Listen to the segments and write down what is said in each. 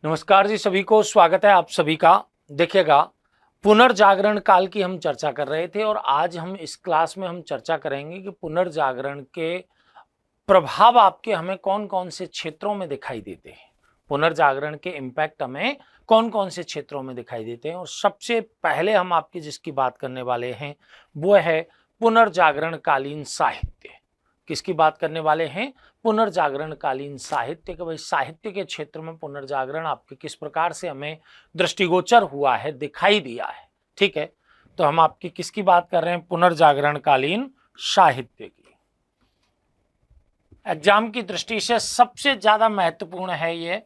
नमस्कार जी, सभी को स्वागत है आप सभी का। देखिएगा, पुनर्जागरण काल की हम चर्चा कर रहे थे और आज हम इस क्लास में हम चर्चा करेंगे कि पुनर्जागरण के प्रभाव आपके हमें कौन कौन से क्षेत्रों में दिखाई देते हैं। पुनर्जागरण के इम्पैक्ट हमें कौन कौन से क्षेत्रों में दिखाई देते हैं। और सबसे पहले हम आपकी जिसकी बात करने वाले हैं वो है पुनर्जागरण कालीन साहित्य। किसकी बात करने वाले हैं? पुनर्जागरण कालीन साहित्य के। भाई, साहित्य के क्षेत्र में पुनर्जागरण आपके किस प्रकार से हमें दृष्टिगोचर हुआ है, दिखाई दिया है। ठीक है, तो हम आपकी किसकी बात कर रहे हैं? पुनर्जागरण कालीन साहित्य की। एग्जाम की दृष्टि से सबसे ज्यादा महत्वपूर्ण है ये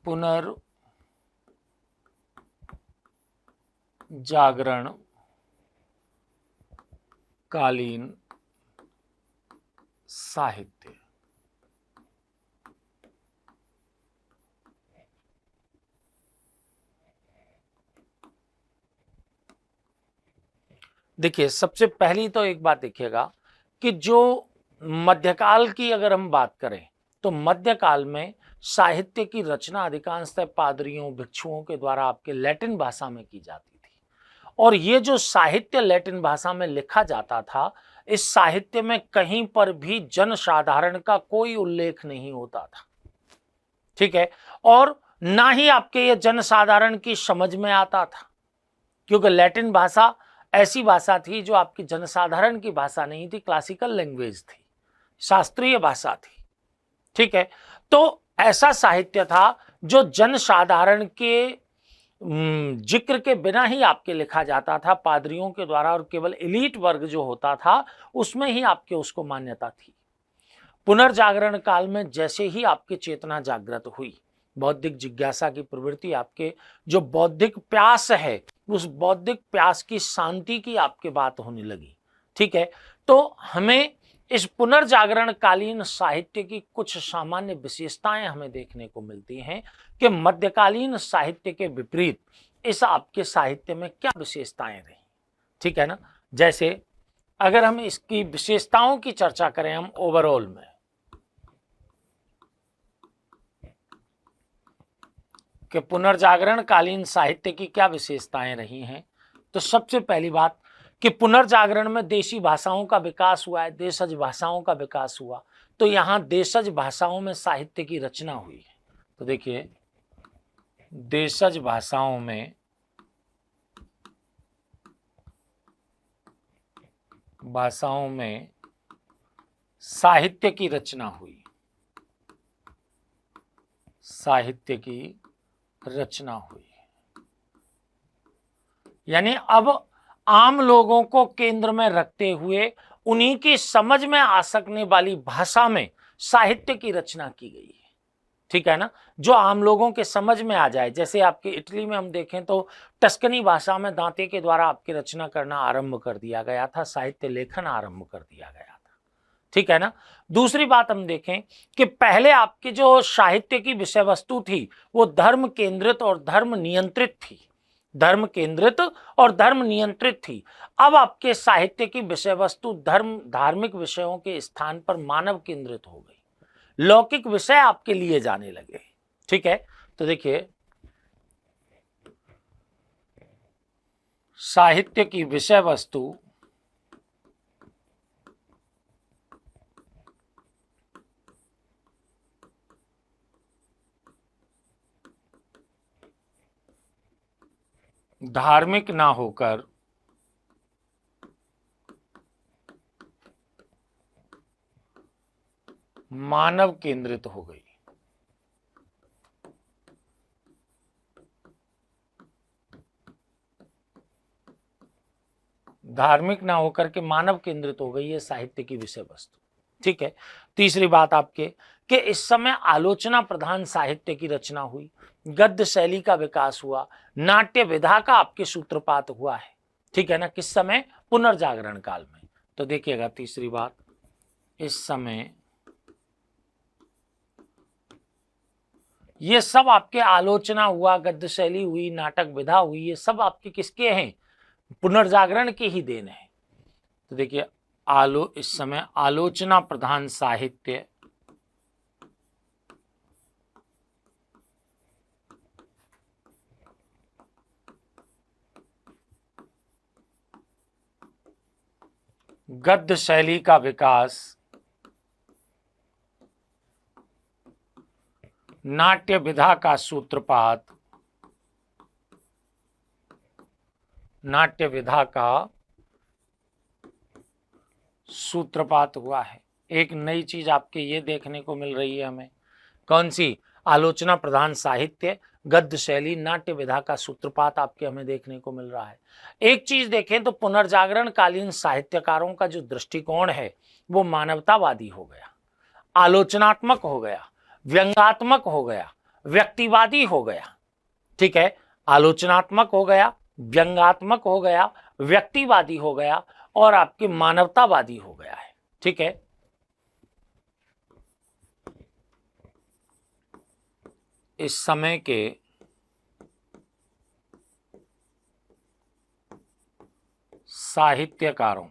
पुनर्जागरण कालीन साहित्य। देखिए, सबसे पहली तो एक बात देखिएगा कि जो मध्यकाल की अगर हम बात करें तो मध्यकाल में साहित्य की रचना अधिकांशतः पादरियों, भिक्षुओं के द्वारा आपके लैटिन भाषा में की जाती थी। और ये जो साहित्य लैटिन भाषा में लिखा जाता था, इस साहित्य में कहीं पर भी जनसाधारण का कोई उल्लेख नहीं होता था। ठीक है, और ना ही आपके ये जनसाधारण की समझ में आता था, क्योंकि लैटिन भाषा ऐसी भाषा थी जो आपकी जनसाधारण की भाषा नहीं थी, क्लासिकल लैंग्वेज थी, शास्त्रीय भाषा थी। ठीक है, तो ऐसा साहित्य था जो जनसाधारण के जिक्र के बिना ही आपके लिखा जाता था, पादरियों के द्वारा, और केवल एलीट वर्ग जो होता था उसमें ही आपके उसको मान्यता थी। पुनर्जागरण काल में जैसे ही आपकी चेतना जागृत हुई, बौद्धिक जिज्ञासा की प्रवृत्ति, आपके जो बौद्धिक प्यास है, उस बौद्धिक प्यास की शांति की आपके बात होने लगी। ठीक है, तो हमें इस पुनर्जागरण कालीन साहित्य की कुछ सामान्य विशेषताएं हमें देखने को मिलती हैं कि मध्यकालीन साहित्य के विपरीत इस आपके साहित्य में क्या विशेषताएं रही। ठीक है ना, जैसे अगर हम इसकी विशेषताओं की चर्चा करें हम ओवरऑल में, कि पुनर्जागरण कालीन साहित्य की क्या विशेषताएं रही हैं, तो सबसे पहली बात कि पुनर्जागरण में देशी भाषाओं का विकास हुआ है, देशज भाषाओं का विकास हुआ। तो यहां देशज भाषाओं में साहित्य की रचना हुई है। तो देखिए, देशज भाषाओं में साहित्य की रचना हुई, साहित्य की रचना हुई। यानी अब आम लोगों को केंद्र में रखते हुए उन्हीं की समझ में आ सकने वाली भाषा में साहित्य की रचना की गई है। ठीक है ना, जो आम लोगों के समझ में आ जाए। जैसे आपके इटली में हम देखें तो टस्कनी भाषा में दांते के द्वारा आपकी रचना करना आरंभ कर दिया गया था, साहित्य लेखन आरंभ कर दिया गया था। ठीक है ना। दूसरी बात हम देखें कि पहले आपकी जो साहित्य की विषय वस्तु थी वो धर्म केंद्रित और धर्म नियंत्रित थी, धर्म केंद्रित और धर्म नियंत्रित थी। अब आपके साहित्य की विषय वस्तु धार्मिक विषयों के स्थान पर मानव केंद्रित हो गई, लौकिक विषय आपके लिए जाने लगे। ठीक है, तो देखिए, साहित्य की विषय वस्तु धार्मिक ना होकर मानव केंद्रित हो गई। धार्मिक ना होकर के मानव केंद्रित हो गई है साहित्य की विषय वस्तु। ठीक है, तीसरी बात आपके कि इस समय आलोचना प्रधान साहित्य की रचना हुई, गद्य शैली का विकास हुआ, नाट्य विधा का आपके सूत्रपात हुआ है। ठीक है ना, किस समय? पुनर्जागरण काल में। तो देखिएगा, तीसरी बात, इस समय ये सब आपके आलोचना हुआ, गद्य शैली हुई, नाटक विधा हुई, ये सब आपके किसके हैं? पुनर्जागरण की ही देन है। तो देखिए, इस समय आलोचना प्रधान साहित्य गद्य शैली का विकास नाट्य विधा का सूत्रपात, नाट्य विधा का सूत्रपात हुआ है। एक नई चीज आपके ये देखने को मिल रही है हमें, कौन सी? आलोचना प्रधान साहित्य, गद्य शैली, नाट्य विधा का सूत्रपात आपके हमें देखने को मिल रहा है। एक चीज देखें तो पुनर्जागरण कालीन साहित्यकारों का जो दृष्टिकोण है वो मानवतावादी हो गया, आलोचनात्मक हो गया, व्यंग्यात्मक हो गया, व्यक्तिवादी हो गया। ठीक है, आलोचनात्मक हो गया, व्यंग्यात्मक हो गया, व्यक्तिवादी हो गया और आपके मानवतावादी हो गया है। ठीक है, इस समय के साहित्यकारों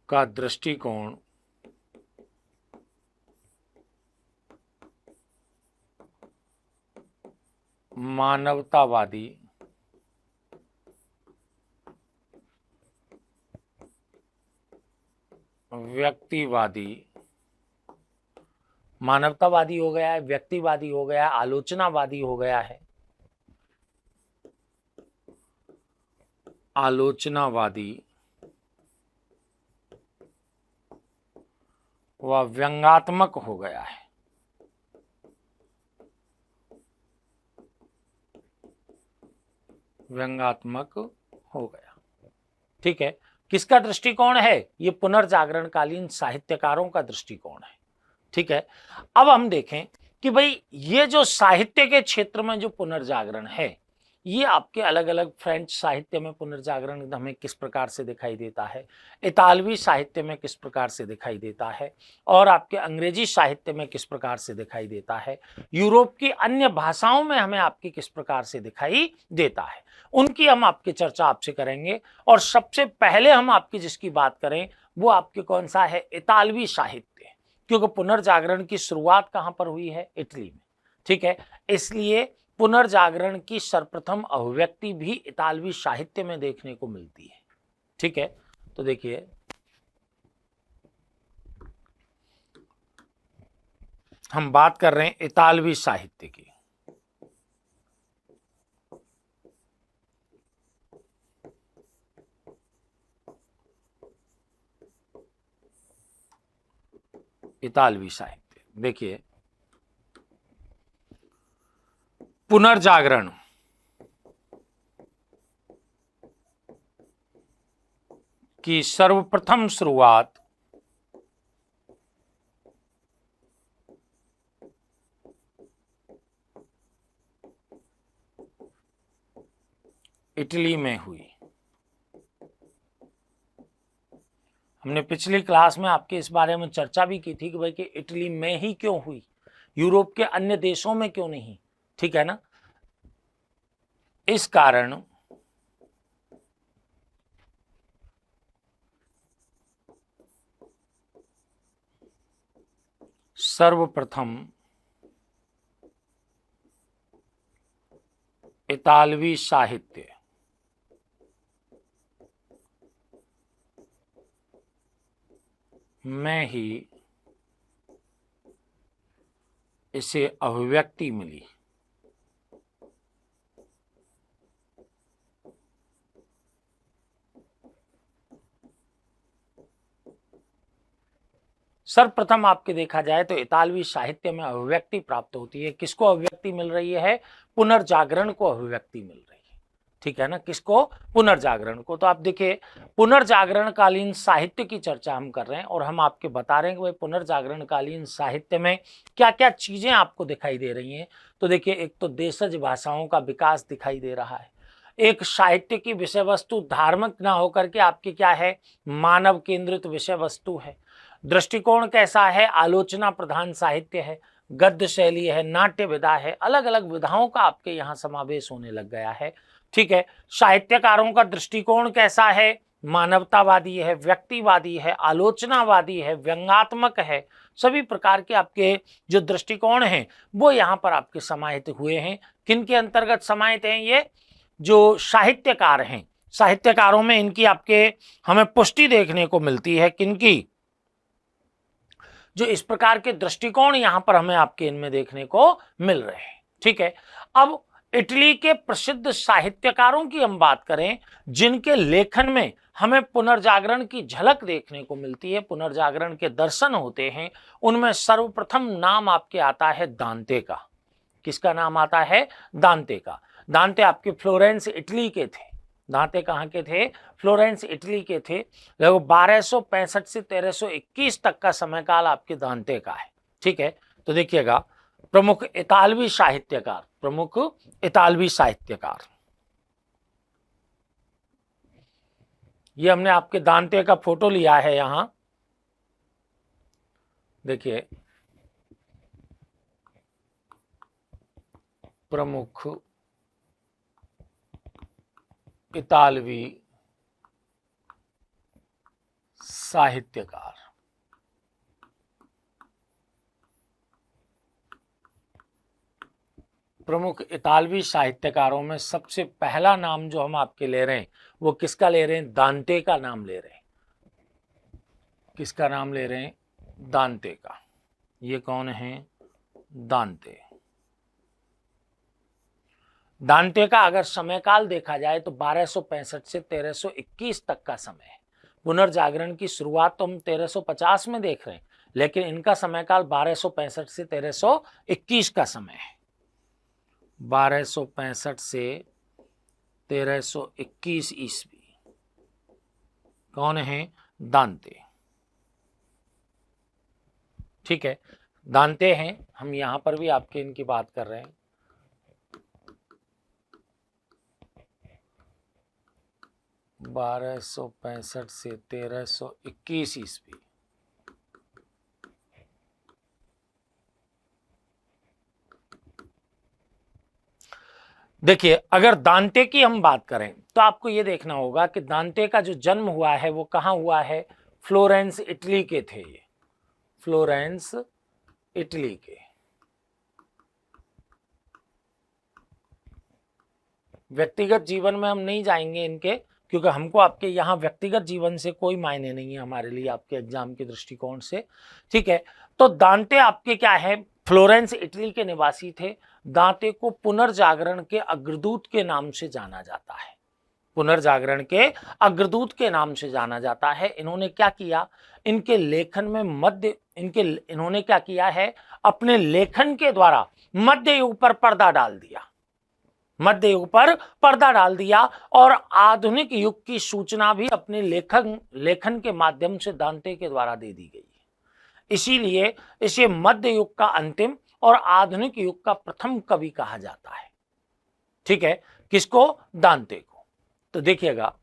का दृष्टिकोण मानवतावादी व्यक्तिवादी, मानवतावादी हो गया है, व्यक्तिवादी हो गया, आलोचनावादी हो गया है, आलोचनावादी व व्यंग्यात्मक हो गया है। व्यंग्यात्मक हो गया। ठीक है, किसका दृष्टिकोण है? ये पुनर्जागरण कालीन साहित्यकारों का दृष्टिकोण है। ठीक है, अब हम देखें कि भाई ये जो साहित्य के क्षेत्र में जो पुनर्जागरण है, ये आपके अलग अलग फ्रेंच साहित्य में पुनर्जागरण हमें किस प्रकार से दिखाई देता है, इतालवी साहित्य में किस प्रकार से दिखाई देता है, और आपके अंग्रेजी साहित्य में किस प्रकार से दिखाई देता है, यूरोप की अन्य भाषाओं में हमें आपकी किस प्रकार से दिखाई देता है, उनकी हम आपकी चर्चा आपसे करेंगे। और सबसे पहले हम आपकी जिसकी बात करें वो आपके कौन सा है? इतालवी साहित्य, क्योंकि पुनर्जागरण की शुरुआत कहां पर हुई है? इटली में। ठीक है, इसलिए पुनर्जागरण की सर्वप्रथम अभिव्यक्ति भी इतालवी साहित्य में देखने को मिलती है। ठीक है, तो देखिए हम बात कर रहे हैं इतालवी साहित्य की। इतालवी साहित्य देखिए, पुनर्जागरण की सर्वप्रथम शुरुआत इटली में हुई। हमने पिछली क्लास में आपके इस बारे में चर्चा भी की थी कि भाई कि इटली में ही क्यों हुई, यूरोप के अन्य देशों में क्यों नहीं। ठीक है ना, इस कारण सर्वप्रथम इतालवी साहित्य में ही इसे अभिव्यक्ति मिली। सर्वप्रथम आपके देखा जाए तो इतालवी साहित्य में अभिव्यक्ति प्राप्त होती है। किसको अभिव्यक्ति मिल रही है? पुनर्जागरण को अभिव्यक्ति मिल रही है। ठीक है ना, किसको? पुनर्जागरण को। तो आप देखिए पुनर्जागरण कालीन साहित्य की चर्चा हम कर रहे हैं और हम आपके बता रहे हैं कि भाई पुनर्जागरण कालीन साहित्य में क्या क्या चीजें आपको दिखाई दे रही हैं। तो देखिए, एक तो देशज भाषाओं का विकास दिखाई दे रहा है, एक साहित्य की विषय वस्तु धार्मिक ना होकर के आपकी क्या है? मानव केंद्रित विषय वस्तु है। दृष्टिकोण कैसा है? आलोचना प्रधान साहित्य है, गद्य शैली है, नाट्य विधा है, अलग अलग विधाओं का आपके यहाँ समावेश होने लग गया है। ठीक है, साहित्यकारों का दृष्टिकोण कैसा है? मानवतावादी है, व्यक्तिवादी है, आलोचनावादी है, व्यंग्यात्मक है। सभी प्रकार के आपके जो दृष्टिकोण हैं वो यहाँ पर आपके समाहित हुए हैं। किन के अंतर्गत समाहित हैं ये? जो साहित्यकार हैं, साहित्यकारों में इनकी आपके हमें पुष्टि देखने को मिलती है। किनकी? जो इस प्रकार के दृष्टिकोण यहां पर हमें आपके इनमें देखने को मिल रहे हैं। ठीक है, अब इटली के प्रसिद्ध साहित्यकारों की हम बात करें जिनके लेखन में हमें पुनर्जागरण की झलक देखने को मिलती है, पुनर्जागरण के दर्शन होते हैं, उनमें सर्वप्रथम नाम आपके आता है दांते का। किसका नाम आता है? दांते का। दांते आपके फ्लोरेंस इटली के थे। दांते कहाँ के थे? फ्लोरेंस इटली के थे। लगभग 1265 से 1321 तक का समय काल आपके दांते का है। ठीक है, तो देखिएगा, प्रमुख इतालवी साहित्यकार, प्रमुख इतालवी साहित्यकार, ये हमने आपके दांते का फोटो लिया है यहां, देखिए, प्रमुख इतालवी साहित्यकार। प्रमुख इतालवी साहित्यकारों में सबसे पहला नाम जो हम आपके ले रहे हैं वो किसका ले रहे हैं? दांते का नाम ले रहे हैं। किसका नाम ले रहे हैं? दांते का। ये कौन है? दांते। दांते का अगर समय काल देखा जाए तो 1265 से 1321 तक का समय है। पुनर्जागरण की शुरुआत तो हम 1350 में देख रहे हैं, लेकिन इनका समय काल 1265 से 1321 का समय है। 1265 से 1321 ईस्वी। कौन है? दांते। ठीक है, दांते हैं, हम यहां पर भी आपके इनकी बात कर रहे हैं। 1265 से 1321 ईस्वी। देखिए, अगर दांते की हम बात करें तो आपको यह देखना होगा कि दांते का जो जन्म हुआ है वो कहां हुआ है? फ्लोरेंस इटली के थे ये, फ्लोरेंस इटली के। व्यक्तिगत जीवन में हम नहीं जाएंगे इनके, क्योंकि हमको आपके यहाँ व्यक्तिगत जीवन से कोई मायने नहीं है हमारे लिए आपके एग्जाम के दृष्टिकोण से। ठीक है, तो दांते आपके क्या है? फ्लोरेंस इटली के निवासी थे। दांते को पुनर्जागरण के अग्रदूत के नाम से जाना जाता है। पुनर्जागरण के अग्रदूत के नाम से जाना जाता है। इन्होंने क्या किया? इनके लेखन में इन्होंने क्या किया है? अपने लेखन के द्वारा मध्य युग पर पर्दा डाल दिया। मध्य युग पर पर्दा डाल दिया और आधुनिक युग की सूचना भी अपने लेखन के माध्यम से दांते के द्वारा दे दी गई है। इसीलिए इसे मध्य युग का अंतिम और आधुनिक युग का प्रथम कवि कहा जाता है। ठीक है, किसको? दांते को। तो देखिएगा,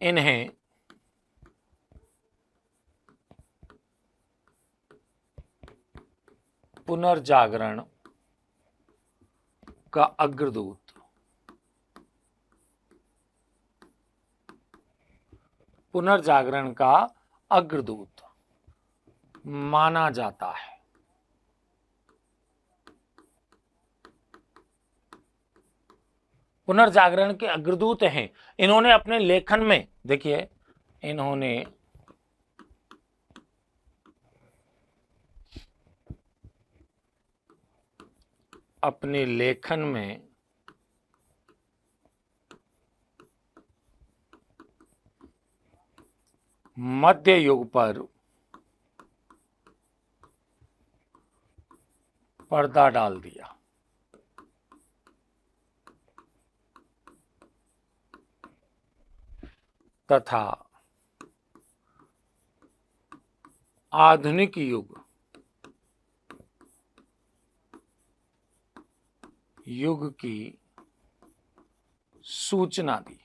इन्हें पुनर्जागरण का अग्रदूत, पुनर्जागरण का अग्रदूत माना जाता है। पुनर्जागरण के अग्रदूत हैं। इन्होंने अपने लेखन में, देखिए, इन्होंने अपने लेखन में मध्य युग पर पर्दा डाल दिया। तथा आधुनिक युग की सूचना दी।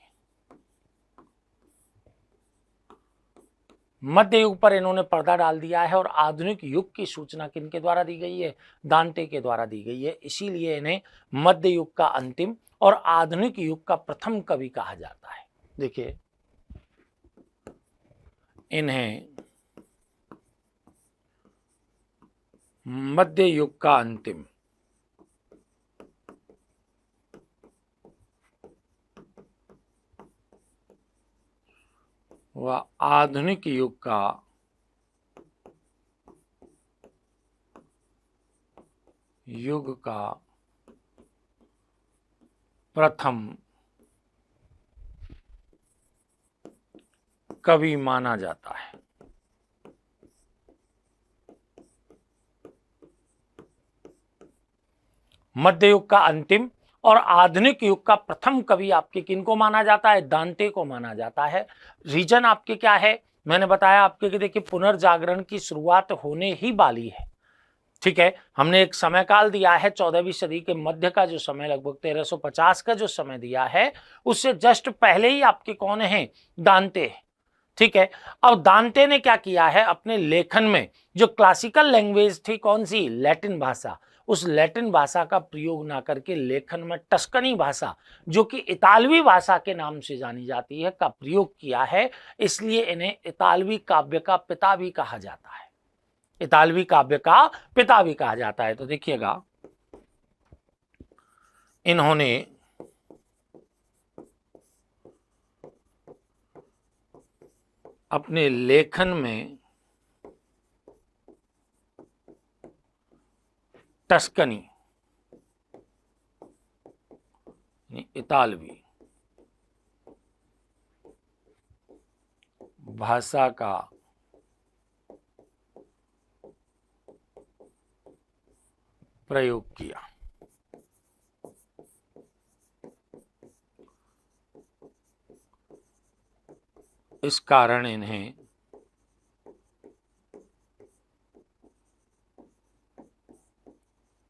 मध्य युग पर इन्होंने पर्दा डाल दिया है और आधुनिक युग की सूचना किनके द्वारा दी गई है? दांते के द्वारा दी गई है। इसीलिए इन्हें मध्य युग का अंतिम और आधुनिक युग का प्रथम कवि कहा जाता है। देखिए, इन्हें मध्य युग का अंतिम व आधुनिक युग का प्रथम कवि माना जाता है। मध्य युग का अंतिम और आधुनिक युग का प्रथम कवि आपके किनको माना जाता है? दांते को माना जाता है। रीजन आपके क्या है? मैंने बताया आपके कि देखिए पुनर्जागरण की शुरुआत होने ही वाली है, ठीक है। हमने एक समय काल दिया है 14वीं सदी के मध्य का जो समय, लगभग 1350 का जो समय दिया है, उससे जस्ट पहले ही आपके कौन है? दांते, ठीक है। अब दांते ने क्या किया है अपने लेखन में, जो क्लासिकल लैंग्वेज थी कौन सी? लैटिन भाषा, उस लैटिन भाषा का प्रयोग ना करके लेखन में टस्कनी भाषा, जो कि इतालवी भाषा के नाम से जानी जाती है, का प्रयोग किया है। इसलिए इन्हें इतालवी काव्य का पिता भी कहा जाता है, इतालवी काव्य का पिता भी कहा जाता है। तो देखिएगा, इन्होंने अपने लेखन में टस्कनी इतालवी भाषा का प्रयोग किया। इस कारण इन्हें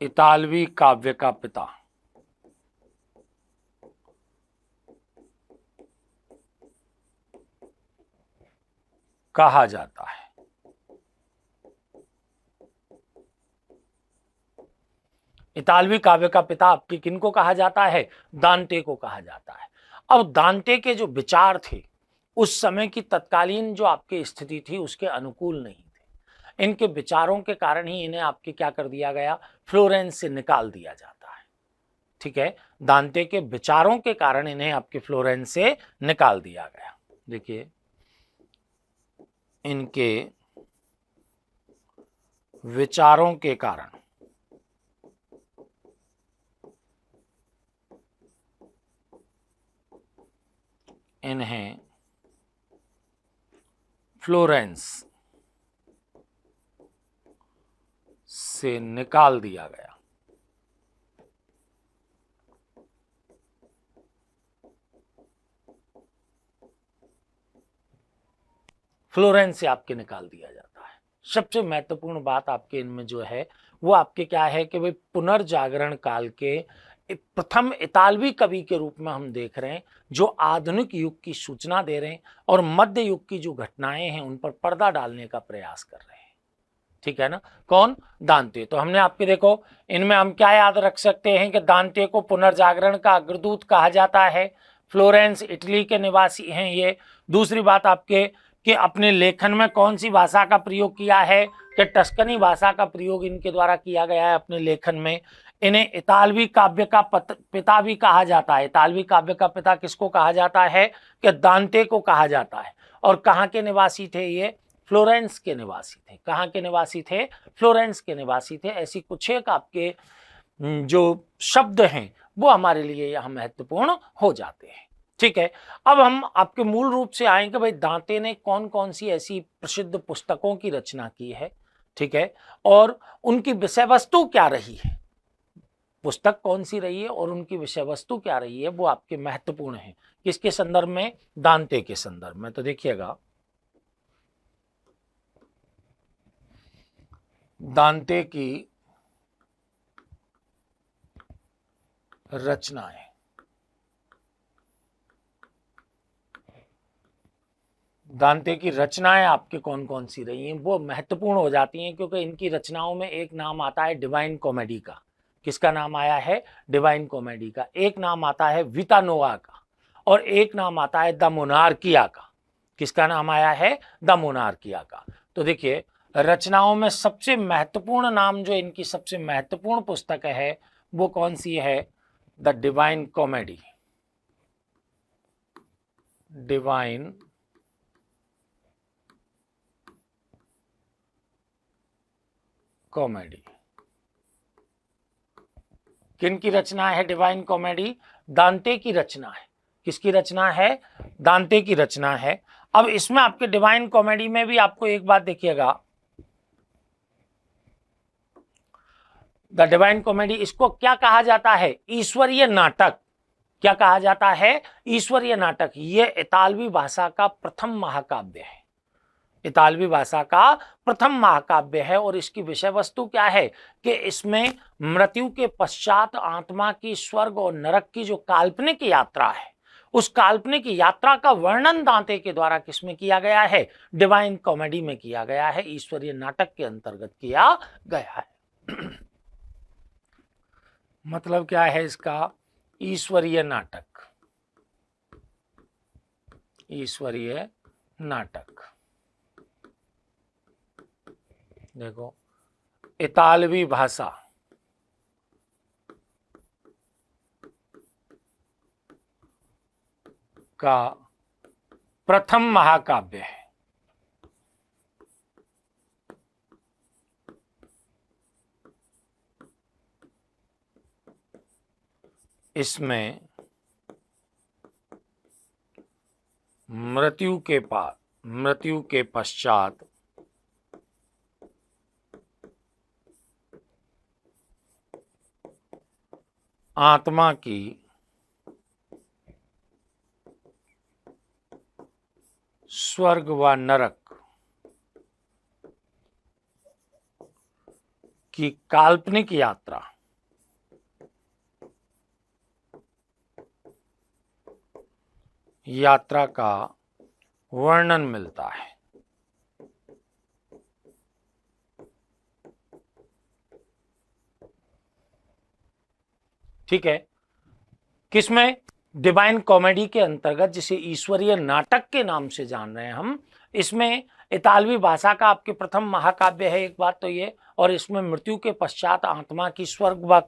इतालवी काव्य का पिता कहा जाता है। इतालवी काव्य का पिता आपके किनको कहा जाता है? दांते को कहा जाता है। अब दांते के जो विचार थे उस समय की तत्कालीन जो आपकी स्थिति थी उसके अनुकूल नहीं थे। इनके विचारों के कारण ही इन्हें आपके क्या कर दिया गया? फ्लोरेंस से निकाल दिया जाता है, ठीक है। दांते के विचारों के कारण इन्हें आपके फ्लोरेंस से निकाल दिया गया। देखिए, इनके विचारों के कारण इन्हें फ्लोरेंस से निकाल दिया गया। फ्लोरेंस से आपके निकाल दिया जाता है। सबसे महत्वपूर्ण बात आपके इनमें जो है वो आपके क्या है कि भाई पुनर्जागरण काल के प्रथम इतालवी कवि के रूप में हम देख रहे हैं, जो आधुनिक युग की सूचना दे रहे हैं और मध्य युग की जो घटनाएं हैं उन पर पर्दा डालने का प्रयास कर रहे हैं, ठीक है ना। कौन? दांते। तो हमने आपके देखो इनमें हम क्या याद रख सकते हैं कि दांते को पुनर्जागरण का अग्रदूत कहा जाता है। फ्लोरेंस इटली के निवासी हैं ये। दूसरी बात आपके कि अपने लेखन में कौन सी भाषा का प्रयोग किया है? कि टस्कनी भाषा का प्रयोग इनके द्वारा किया गया है अपने लेखन में। इन्हें इतालवी काव्य का पिता भी कहा जाता है। इतालवी काव्य का पिता किसको कहा जाता है? कि दांते को कहा जाता है। और कहाँ के निवासी थे ये? फ्लोरेंस के निवासी थे। कहाँ के निवासी थे? फ्लोरेंस के निवासी थे। ऐसी कुछ एक आपके जो शब्द हैं वो हमारे लिए यहाँ महत्वपूर्ण हो जाते हैं, ठीक है। अब हम आपके मूल रूप से आए कि भाई दांते ने कौन कौन सी ऐसी प्रसिद्ध पुस्तकों की रचना की है, ठीक है, और उनकी विषय वस्तु क्या रही है। पुस्तक कौन सी रही है और उनकी विषय वस्तु क्या रही है वो आपके महत्वपूर्ण है। किसके संदर्भ में? दांते के संदर्भ में। तो देखिएगा, दांते की रचनाएं, दांते की रचनाएं आपके कौन कौन सी रही हैं वो महत्वपूर्ण हो जाती हैं, क्योंकि इनकी रचनाओं में एक नाम आता है डिवाइन कॉमेडी का। किसका नाम आया है? डिवाइन कॉमेडी का। एक नाम आता है विता नोआ का और एक नाम आता है द मोनार्किया का। किसका नाम आया है? द मोनार्किया का। तो देखिए, रचनाओं में सबसे महत्वपूर्ण नाम जो इनकी सबसे महत्वपूर्ण पुस्तक है वो कौन सी है? The divine comedy. Divine comedy. किन की रचना है डिवाइन कॉमेडी? दांते की रचना है। किसकी रचना है? दांते की रचना है। अब इसमें आपके डिवाइन कॉमेडी में भी आपको एक बात देखिएगा, द डिवाइन कॉमेडी, इसको क्या कहा जाता है? ईश्वरीय नाटक। क्या कहा जाता है? ईश्वरीय नाटक। यह इतालवी भाषा का प्रथम महाकाव्य है। इतालवी भाषा का प्रथम महाकाव्य है। और इसकी विषय वस्तु क्या है कि इसमें मृत्यु के पश्चात आत्मा की स्वर्ग और नरक की जो काल्पनिक यात्रा है, उस काल्पनिक यात्रा का वर्णन दांते के द्वारा किसमें किया गया है? डिवाइन कॉमेडी में किया गया है, ईश्वरीय नाटक के अंतर्गत किया गया है। मतलब क्या है इसका? ईश्वरीय नाटक। ईश्वरीय नाटक। देखो, इतालवी भाषा का प्रथम महाकाव्य है। इसमें मृत्यु के पश्चात आत्मा की स्वर्ग व नरक की काल्पनिक यात्रा का वर्णन मिलता है। ठीक है, किसमें? डिवाइन कॉमेडी के अंतर्गत, जिसे ईश्वरीय नाटक के नाम से जान रहे हैं हम। इसमें इतालवी भाषा का आपके प्रथम महाकाव्य है, एक बात तो ये, और इसमें मृत्यु के पश्चात आत्मा की स्वर्ग व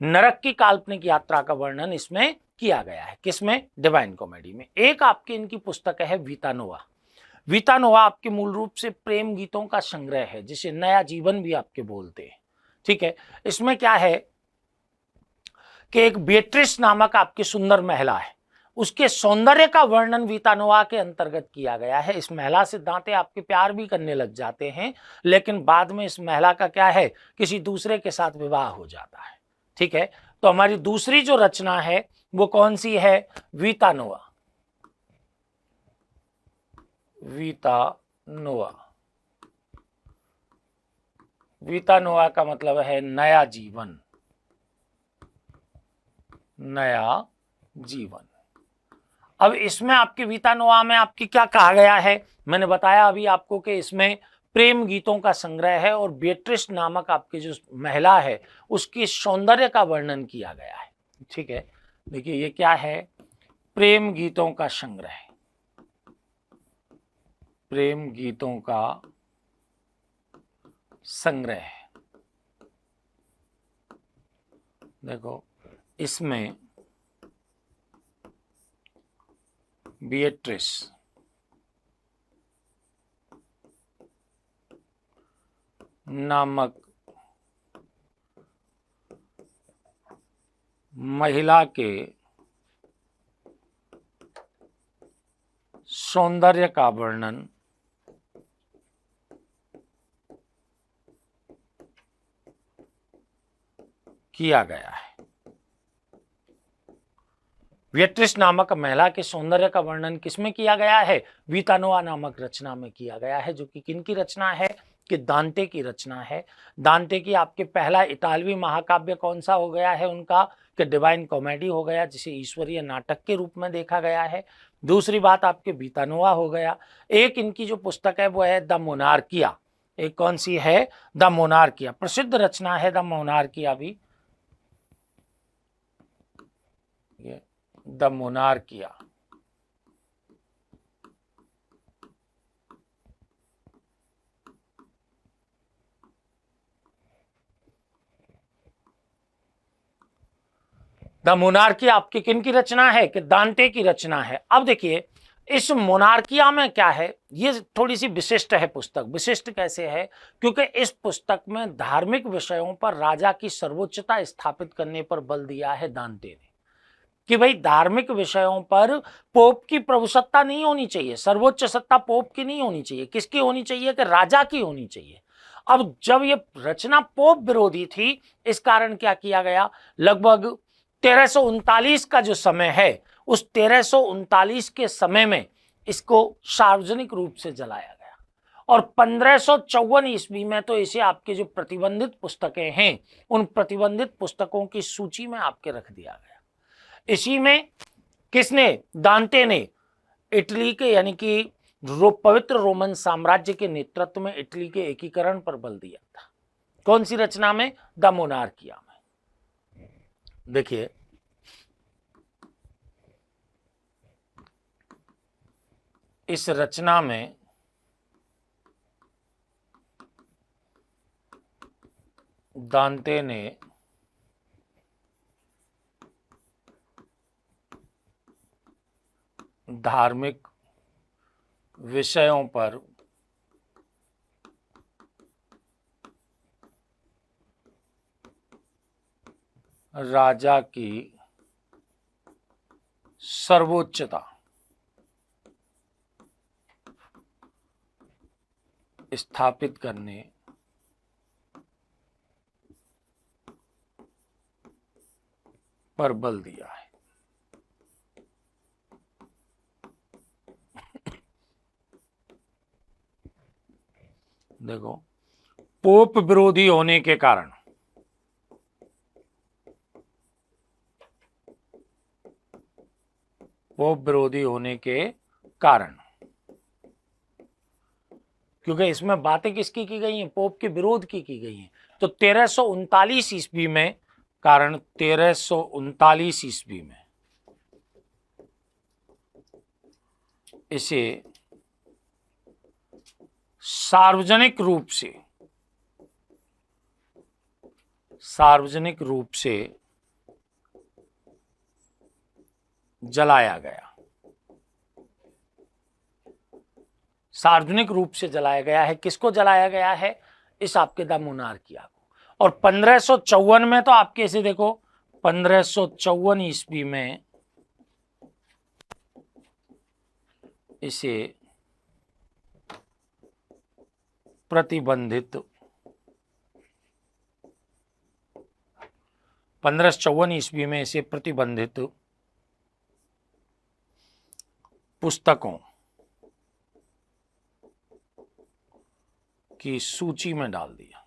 नरक की काल्पनिक यात्रा का वर्णन इसमें किया गया है। किसमें? डिवाइन कॉमेडी में। एक आपकी इनकी पुस्तक है वीता नोवा। वीता नोवा आपके मूल रूप से प्रेम गीतों का संग्रह है, जिसे नया जीवन भी आपके बोलते हैं। ठीक है, इसमें क्या है कि एक बेट्रिस नामक आपकी सुंदर महिला है, उसके सौंदर्य का वर्णन वीता नोवा के अंतर्गत किया गया है। इस महिला से दांते आपके प्यार भी करने लग जाते हैं, लेकिन बाद में इस महिला का क्या है, किसी दूसरे के साथ विवाह हो जाता है। ठीक है, तो हमारी दूसरी जो रचना है वो कौन सी है? वीता नोवा। वीता नोवा। वीता नोवा का मतलब है नया जीवन। नया जीवन। अब इसमें आपकी वीता नोवा में आपकी क्या कहा गया है? मैंने बताया अभी आपको कि इसमें प्रेम गीतों का संग्रह है और बेट्रिस नामक आपकी जो महिला है उसकी सौंदर्य का वर्णन किया गया है। ठीक है, देखिए ये क्या है? प्रेम गीतों का संग्रह। प्रेम गीतों का संग्रह। देखो, इसमें बेट्रिस नामक महिला के सौंदर्य का वर्णन किया गया है। बेट्रिस नामक महिला के सौंदर्य का वर्णन किसमें किया गया है? वीता नोवा नामक रचना में किया गया है, जो कि किनकी रचना है? कि दांते की रचना है। दांते की आपके पहला इतालवी महाकाव्य कौन सा हो गया है उनका? कि डिवाइन कॉमेडी हो गया, जिसे ईश्वरीय नाटक के रूप में देखा गया है। दूसरी बात आपके वीता नोवा हो गया। एक इनकी जो पुस्तक है वो है द मोनार्किया। एक कौन सी है? द मोनार्किया। प्रसिद्ध रचना है द मोनार्किया भी। द मोनार्किया। द मोनार्की आपकी किन की रचना है? कि दांते की रचना है। अब देखिए, इस मोनार्किया में क्या है, ये थोड़ी सी विशिष्ट है पुस्तक। विशिष्ट कैसे है? क्योंकि इस पुस्तक में धार्मिक विषयों पर राजा की सर्वोच्चता स्थापित करने पर बल दिया है दांते ने, कि भाई धार्मिक विषयों पर पोप की प्रभुसत्ता नहीं होनी चाहिए, सर्वोच्च सत्ता पोप की नहीं होनी चाहिए। किसकी होनी चाहिए? कि राजा की होनी चाहिए। अब जब ये रचना पोप विरोधी थी, इस कारण क्या किया गया, लगभग 1339 का जो समय है, उस 1339 के समय में इसको सार्वजनिक रूप से जलाया गया। और 1554 ईस्वी में तो इसे आपके जो प्रतिबंधित पुस्तकें हैं, उन प्रतिबंधित पुस्तकों की सूची में आपके रख दिया गया। इसी में किसने? दांते ने इटली के, यानी कि पवित्र रोमन साम्राज्य के नेतृत्व में इटली के एकीकरण पर बल दिया था। कौन सी रचना में? द मोनार्किया में। देखिए, इस रचना में दांते ने धार्मिक विषयों पर राजा की सर्वोच्चता स्थापित करने पर बल दिया है। देखो, पोप विरोधी होने के कारण, पोप विरोधी होने के कारण, क्योंकि इसमें बातें किसकी की गई हैं? पोप के विरोध की गई हैं। तो 1339 ईस्वी में, कारण 1339 ईस्वी में इसे सार्वजनिक रूप से जलाया गया। सार्वजनिक रूप से जलाया गया है। किसको जलाया गया है? इस आपके द मोनार्किया को। और 1554 में तो आपके इसे देखो, 1554 ईस्वी में इसे प्रतिबंधित, 1554 ईस्वी में इसे प्रतिबंधित पुस्तकों की सूची में डाल दिया।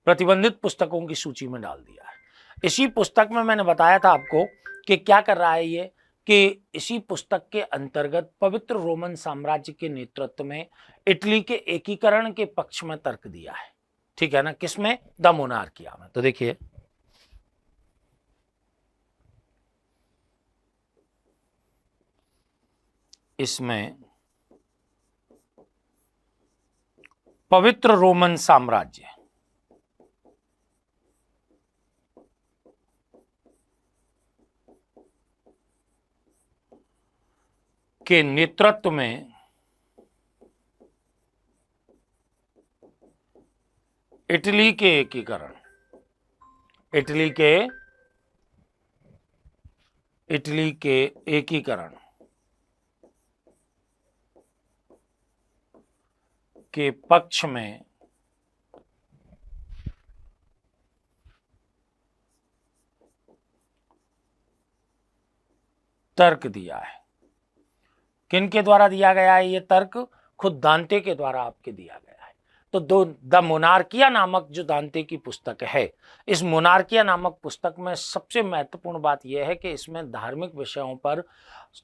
प्रतिबंधित पुस्तकों की सूची में डाल दिया है। इसी पुस्तक में मैंने बताया था आपको कि क्या कर रहा है ये, कि इसी पुस्तक के अंतर्गत पवित्र रोमन साम्राज्य के नेतृत्व में इटली के एकीकरण के पक्ष में तर्क दिया है। ठीक है ना? किसमें? द मोनार्किया में। तो देखिए, इसमें पवित्र रोमन साम्राज्य के नेतृत्व में इटली के एकीकरण, इटली के एकीकरण के पक्ष में तर्क दिया है। किन के द्वारा दिया गया है ये तर्क? खुद दांते के द्वारा आपके दिया गया है। तो द मोनार्किया नामक जो दांते की पुस्तक है, इस मोनार्किया नामक पुस्तक में सबसे महत्वपूर्ण बात यह है कि इसमें धार्मिक विषयों पर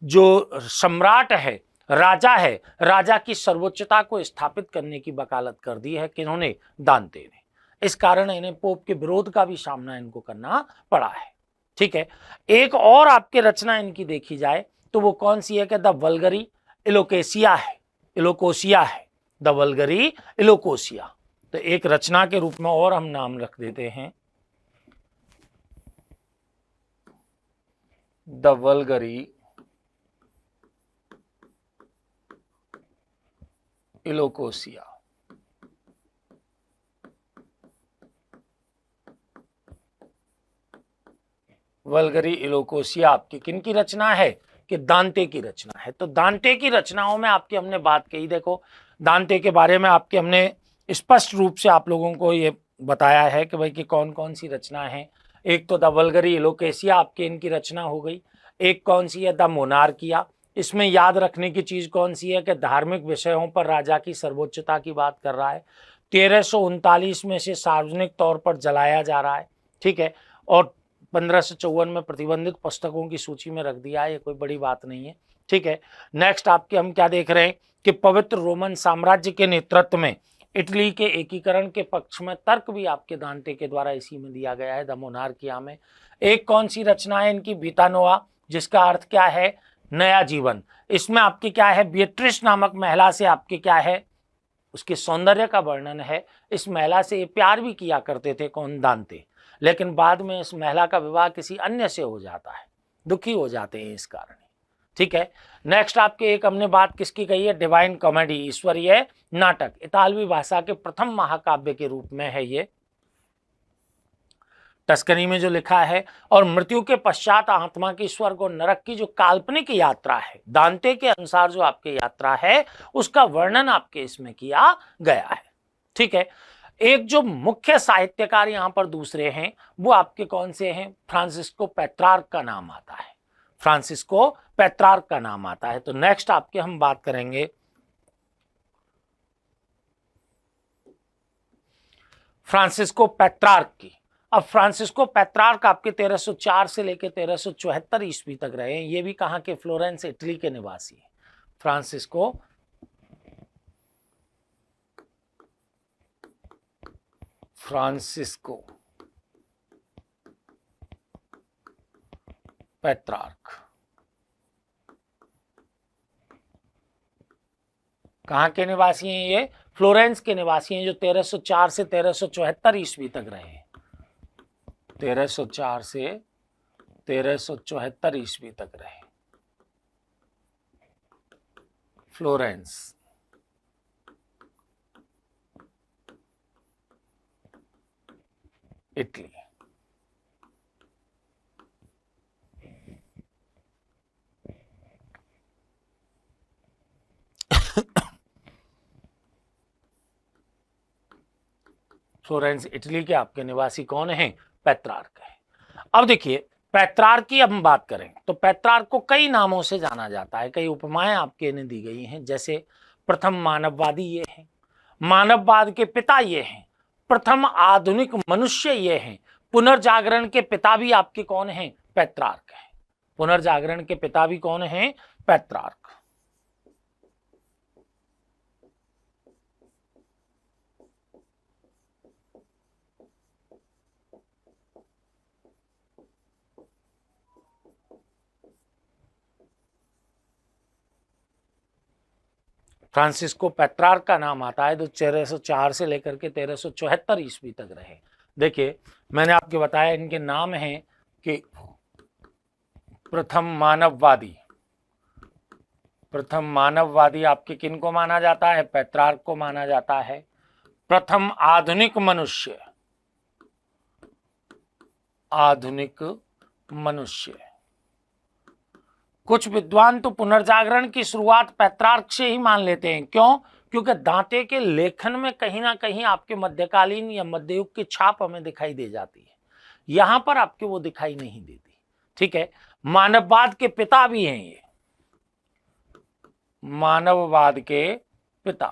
जो सम्राट है, राजा है, राजा की सर्वोच्चता को स्थापित करने की वकालत कर दी है। किन्होंने? दांते ने। इस कारण इन्हें पोप के विरोध का भी सामना इनको करना पड़ा है। ठीक है, एक और आपके रचना इनकी देखी जाए तो वो कौन सी है? कि द वल्गरी इलोकेसिया है, इलोकोसिया है, द वल्गरी इलोकोसिया। तो एक रचना के रूप में और हम नाम रख देते हैं द वल्गरी इलोकोसिया। वल्गरी इलोकोसिया आपकी किन की रचना है? कि दांते की रचना है। तो दांते की रचनाओं में आपकी हमने बात कही, देखो दांते के बारे में आपके हमने स्पष्ट रूप से आप लोगों को ये बताया है कि भाई कि कौन कौन सी रचना है। एक तो द वल्गरी इलोकेसिया आपके इनकी रचना हो गई। एक कौन सी है? द मोनार्किया। इसमें याद रखने की चीज कौन सी है कि धार्मिक विषयों पर राजा की सर्वोच्चता की बात कर रहा है। 1339 में से सार्वजनिक तौर पर जलाया जा रहा है, ठीक है, और 1554 में प्रतिबंधित पुस्तकों की सूची में रख दिया है, ये कोई बड़ी बात नहीं है, ठीक है। नेक्स्ट आपके हम क्या देख रहे हैं कि पवित्र रोमन साम्राज्य के नेतृत्व में इटली के एकीकरण के पक्ष में तर्क भी आपके दांते के द्वारा इसी में दिया गया है, द मोनार्किया में। एक कौन सी रचना है इनकी? विटा नोवा, जिसका अर्थ क्या है? नया जीवन। इसमें आपके क्या है? बिएट्रिस नामक महिला से आपके क्या है? उसके सौंदर्य का वर्णन है। इस महिला से प्यार भी किया करते थे कौन? दांते। लेकिन बाद में इस महिला का विवाह किसी अन्य से हो जाता है, दुखी हो जाते हैं इस कारण, ठीक है। नेक्स्ट आपके एक हमने बात किसकी कही है? डिवाइन कॉमेडी, ईश्वरीय नाटक। इतालवी भाषा के प्रथम महाकाव्य के रूप में है ये, टस्कनी में जो लिखा है। और मृत्यु के पश्चात आत्मा की स्वर्ग और नरक की जो काल्पनिक यात्रा है, दांते के अनुसार जो आपकी यात्रा है, उसका वर्णन आपके इसमें किया गया है, ठीक है। एक जो मुख्य साहित्यकार यहां पर दूसरे हैं वो आपके कौन से हैं? फ्रांसिस्को पेट्रार्क का नाम आता है, फ्रांसिस्को पेट्रार्क का नाम आता है। तो नेक्स्ट आपके हम बात करेंगे फ्रांसिस्को पेट्रार्क की। अब फ्रांसिस्को पेट्रार्क आपके 1304 से लेकर 1374 ईस्वी तक रहे हैं। ये भी कहां के? फ्लोरेंस, इटली के निवासी हैं। फ्रांसिस्को पेट्रार्क कहां के निवासी हैं? ये फ्लोरेंस के निवासी हैं, जो 1304 से 1374 ईस्वी तक रहे हैं। 1304 से 1374 ईस्वी तक रहे, फ्लोरेंस। इटली। फ्लोरेंस इटली के आपके निवासी कौन हैं? पेट्रार्क है। अब देखिए पेट्रार्क की हम बात करें तो पेट्रार्क को कई नामों से जाना जाता है, कई उपमाएं आपके इन्हें दी गई हैं। जैसे प्रथम मानववादी ये हैं, मानववाद के पिता ये हैं, प्रथम आधुनिक मनुष्य ये हैं, पुनर्जागरण के पिता भी आपके कौन हैं? पेट्रार्क हैं। पुनर्जागरण के पिता भी कौन हैं? पेट्रार्क। फ्रांसिस्को पेट्रार्क का नाम आता है, तो 1304 से लेकर के 1374 ईस्वी तक रहे। देखिए मैंने आपको बताया इनके नाम हैं कि प्रथम मानववादी, प्रथम मानववादी आपके किन को माना जाता है? पेट्रार्क को माना जाता है। प्रथम आधुनिक मनुष्य, आधुनिक मनुष्य। कुछ विद्वान तो पुनर्जागरण की शुरुआत पेट्रार्क से ही मान लेते हैं। क्यों? क्योंकि दांते के लेखन में कहीं ना कहीं आपके मध्यकालीन या मध्ययुग की छाप हमें दिखाई दे जाती है, यहां पर आपके वो दिखाई नहीं देती, ठीक है। मानववाद के पिता भी हैं ये, मानववाद के पिता।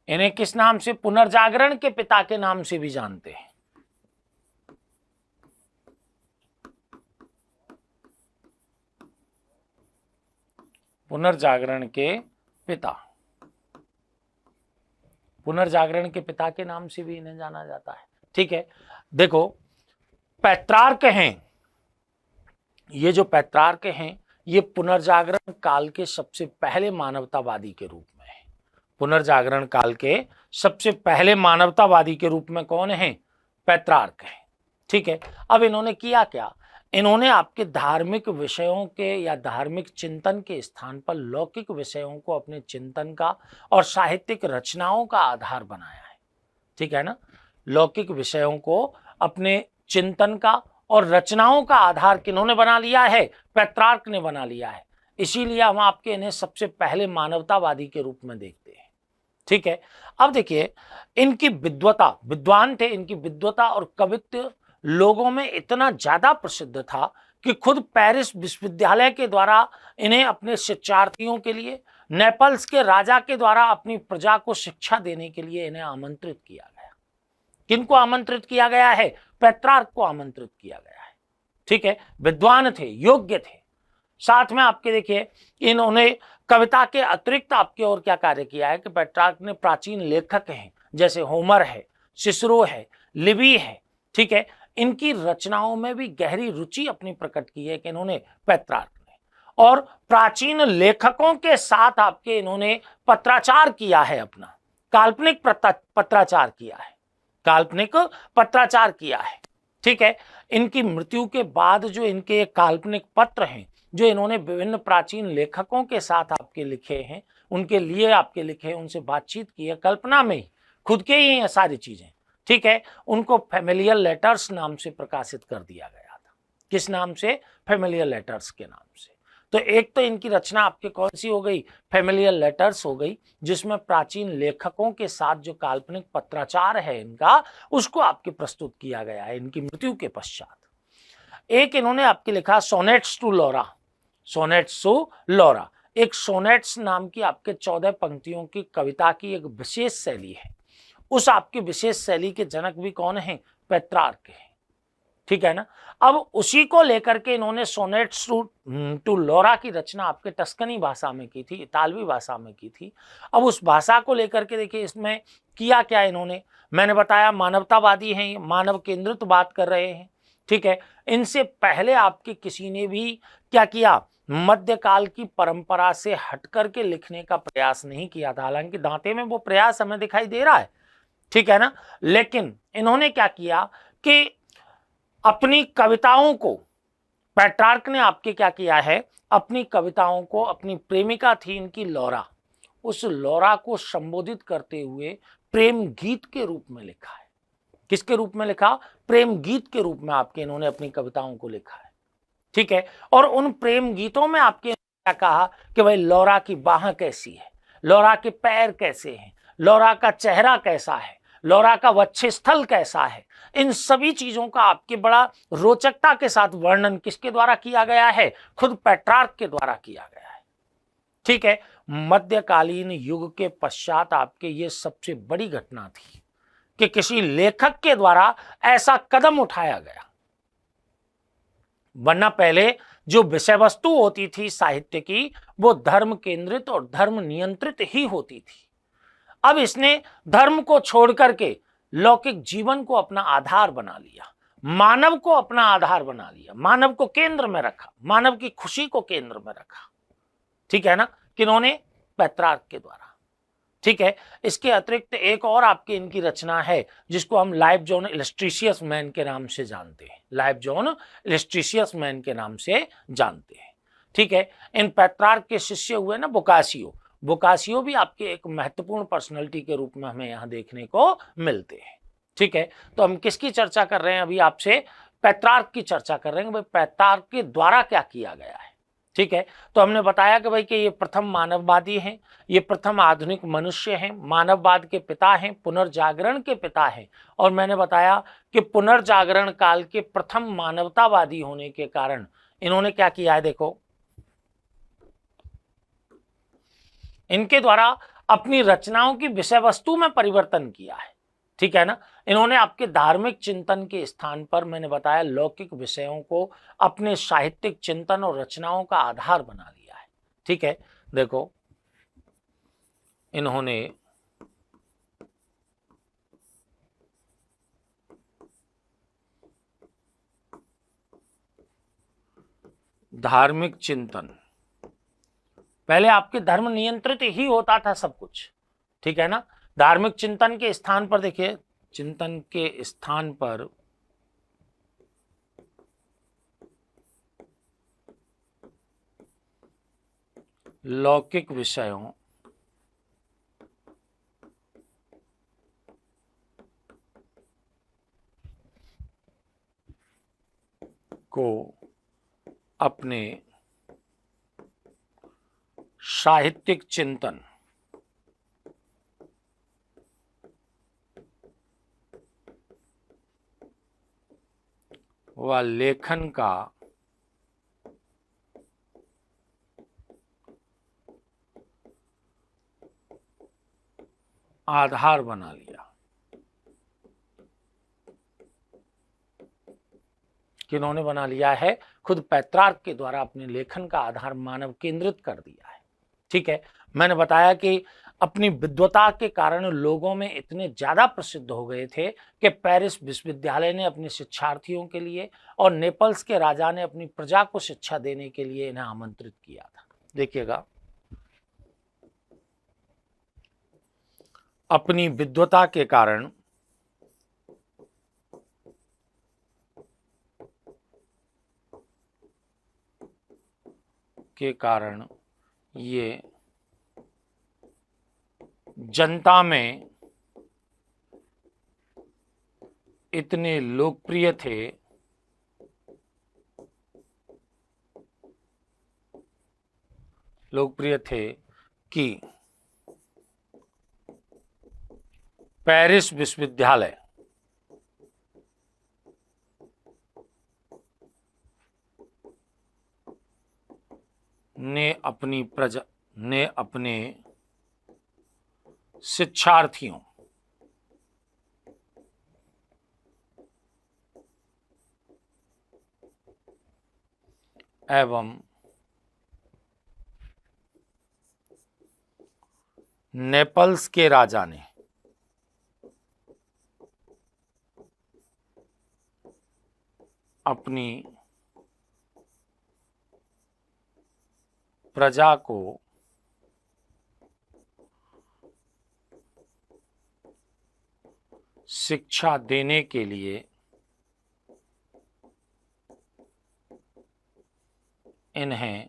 इन्हें किस नाम से? पुनर्जागरण के पिता के नाम से भी जानते हैं। पुनर्जागरण के पिता, पुनर्जागरण के पिता के नाम से भी इन्हें जाना जाता है, ठीक है। देखो पेट्रार्क हैं, ये जो पेट्रार्क हैं ये पुनर्जागरण काल के सबसे पहले मानवतावादी के रूप में है। पुनर्जागरण काल के सबसे पहले मानवतावादी के रूप में कौन है? पेट्रार्क है। ठीक है, अब इन्होंने किया क्या? इन्होंने आपके धार्मिक विषयों के या धार्मिक चिंतन के स्थान पर लौकिक विषयों को अपने चिंतन का और साहित्यिक रचनाओं का आधार बनाया है। ठीक है ना, लौकिक विषयों को अपने चिंतन का और रचनाओं का आधार किन्होंने बना लिया है? पेट्रार्क ने बना लिया है। इसीलिए हम आपके इन्हें सबसे पहले मानवतावादी के रूप में देखते हैं। ठीक है, अब देखिए इनकी विद्वता, विद्वान थे, इनकी विद्वता और कवित्व लोगों में इतना ज्यादा प्रसिद्ध था कि खुद पेरिस विश्वविद्यालय के द्वारा इन्हें अपने शिक्षार्थियों के लिए, नेपल्स के राजा के द्वारा अपनी प्रजा को शिक्षा देने के लिए इन्हें आमंत्रित किया गया। किनको आमंत्रित किया गया है? पेट्रार्क को आमंत्रित किया गया है। ठीक है, विद्वान थे, योग्य थे। साथ में आपके देखिए इन्होंने कविता के अतिरिक्त आपके और क्या कार्य किया है कि पेट्रार्क ने प्राचीन लेखक हैं जैसे होमर है, सिसरो है, लिवी है, ठीक है, इनकी रचनाओं में भी गहरी रुचि अपनी प्रकट की है कि इन्होंने पेट्रार्क ने, और प्राचीन लेखकों के साथ आपके इन्होंने पत्राचार किया है, अपना काल्पनिक पत्राचार किया है, काल्पनिक पत्राचार किया है। ठीक है, इनकी मृत्यु के बाद जो इनके काल्पनिक पत्र हैं जो इन्होंने विभिन्न प्राचीन लेखकों के साथ आपके लिखे हैं, उनके लिए आपके लिखे हैं, उनसे बातचीत की है, कल्पना में ही, खुद के ही हैं सारी चीजें। ठीक है, उनको फैमिलियर लेटर्स नाम से प्रकाशित कर दिया गया था। किस नाम से? फैमिलियर लेटर्स के नाम से। तो एक तो इनकी रचना आपके कौन सी हो गई? फैमिलियर लेटर्स हो गई, जिसमें प्राचीन लेखकों के साथ जो काल्पनिक पत्राचार है इनका, उसको आपके प्रस्तुत किया गया है इनकी मृत्यु के पश्चात। एक इन्होंने आपके लिखा sonnets to Laura, sonnets to Laura, एक सोनेट्स नाम की आपके 14 पंक्तियों की कविता की एक विशेष शैली है। उस आपकी विशेष शैली के जनक भी कौन है? पेट्रार्क है। ठीक है ना, अब उसी को लेकर के इन्होंने सोनेट्स टू लौरा की रचना आपके टस्कनी भाषा में की थी, इतालवी भाषा में की थी। अब उस भाषा को लेकर के देखिए इसमें किया क्या इन्होंने, मैंने बताया मानवतावादी हैं, मानव केंद्रित बात कर रहे हैं। ठीक है, इनसे पहले आपके किसी ने भी क्या किया? मध्यकाल की परंपरा से हट करके लिखने का प्रयास नहीं किया था। हालांकि दांते में वो प्रयास हमें दिखाई दे रहा है, ठीक है ना, लेकिन इन्होंने क्या किया कि अपनी कविताओं को, पेट्रार्क ने आपके क्या किया है, अपनी कविताओं को, अपनी प्रेमिका थी इनकी लौरा, उस लौरा को संबोधित करते हुए प्रेम गीत के रूप में लिखा है। किसके रूप में लिखा? प्रेम गीत के रूप में आपके इन्होंने अपनी कविताओं को लिखा है। ठीक है, और उन प्रेम गीतों में आपके क्या कहा कि भाई लौरा की बाह कैसी है, लौरा के पैर कैसे हैं, लौरा का चेहरा कैसा है, लौरा का वक्षस्थल कैसा है, इन सभी चीजों का आपके बड़ा रोचकता के साथ वर्णन किसके द्वारा किया गया है? खुद पेट्रार्क के द्वारा किया गया है। ठीक है, मध्यकालीन युग के पश्चात आपके ये सबसे बड़ी घटना थी कि किसी लेखक के द्वारा ऐसा कदम उठाया गया, वरना पहले जो विषय वस्तु होती थी साहित्य की वो धर्म केंद्रित और धर्म नियंत्रित ही होती थी। अब इसने धर्म को छोड़ करके लौकिक जीवन को अपना आधार बना लिया, मानव को अपना आधार बना लिया, मानव को केंद्र में रखा, मानव की खुशी को केंद्र में रखा। ठीक है ना, किन्होंने? पेट्रार्क के द्वारा। ठीक है, इसके अतिरिक्त एक और आपकी इनकी रचना है जिसको हम लाइफ जॉन इलस्ट्रीशियस मैन के नाम से जानते हैं, लाइफ जॉन इलस्ट्रीशियस मैन के नाम से जानते हैं। ठीक है, इन पेट्रार्क के शिष्य हुए ना बोकासियो, बोकासियो भी आपके एक महत्वपूर्ण पर्सनालिटी के रूप में हमें यहाँ देखने को मिलते हैं। ठीक है, तो हम किसकी चर्चा कर रहे हैं अभी आपसे? पेट्रार्क की चर्चा कर रहे हैं, भाई पेट्रार्क के द्वारा क्या किया गया है। ठीक है, तो हमने बताया कि भाई कि ये प्रथम मानववादी हैं, ये प्रथम आधुनिक मनुष्य हैं, मानववाद के पिता हैं, पुनर्जागरण के पिता हैं, और मैंने बताया कि पुनर्जागरण काल के प्रथम मानवतावादी होने के कारण इन्होंने क्या किया है, देखो इनके द्वारा अपनी रचनाओं की विषय वस्तु में परिवर्तन किया है। ठीक है ना, इन्होंने आपके धार्मिक चिंतन के स्थान पर मैंने बताया लौकिक विषयों को अपने साहित्यिक चिंतन और रचनाओं का आधार बना लिया है। ठीक है, देखो इन्होंने धार्मिक चिंतन। पहले आपके धर्म नियंत्रित ही होता था सब कुछ, ठीक है ना। धार्मिक चिंतन के स्थान पर देखिए, चिंतन के स्थान पर लौकिक विषयों को अपने साहित्यिक चिंतन व लेखन का आधार बना लिया। किन्होंने बना लिया है? खुद पेट्रार्क के द्वारा अपने लेखन का आधार मानव केंद्रित कर दिया है, ठीक है। मैंने बताया कि अपनी विद्वता के कारण लोगों में इतने ज्यादा प्रसिद्ध हो गए थे कि पेरिस विश्वविद्यालय ने अपने शिक्षार्थियों के लिए और नेपल्स के राजा ने अपनी प्रजा को शिक्षा देने के लिए इन्हें आमंत्रित किया था। देखिएगा, अपनी विद्वता के कारण ये जनता में इतने लोकप्रिय थे कि पेरिस विश्वविद्यालय ने अपने शिक्षार्थियों एवं नेपल्स के राजा ने अपनी प्रजा को शिक्षा देने के लिए इन्हें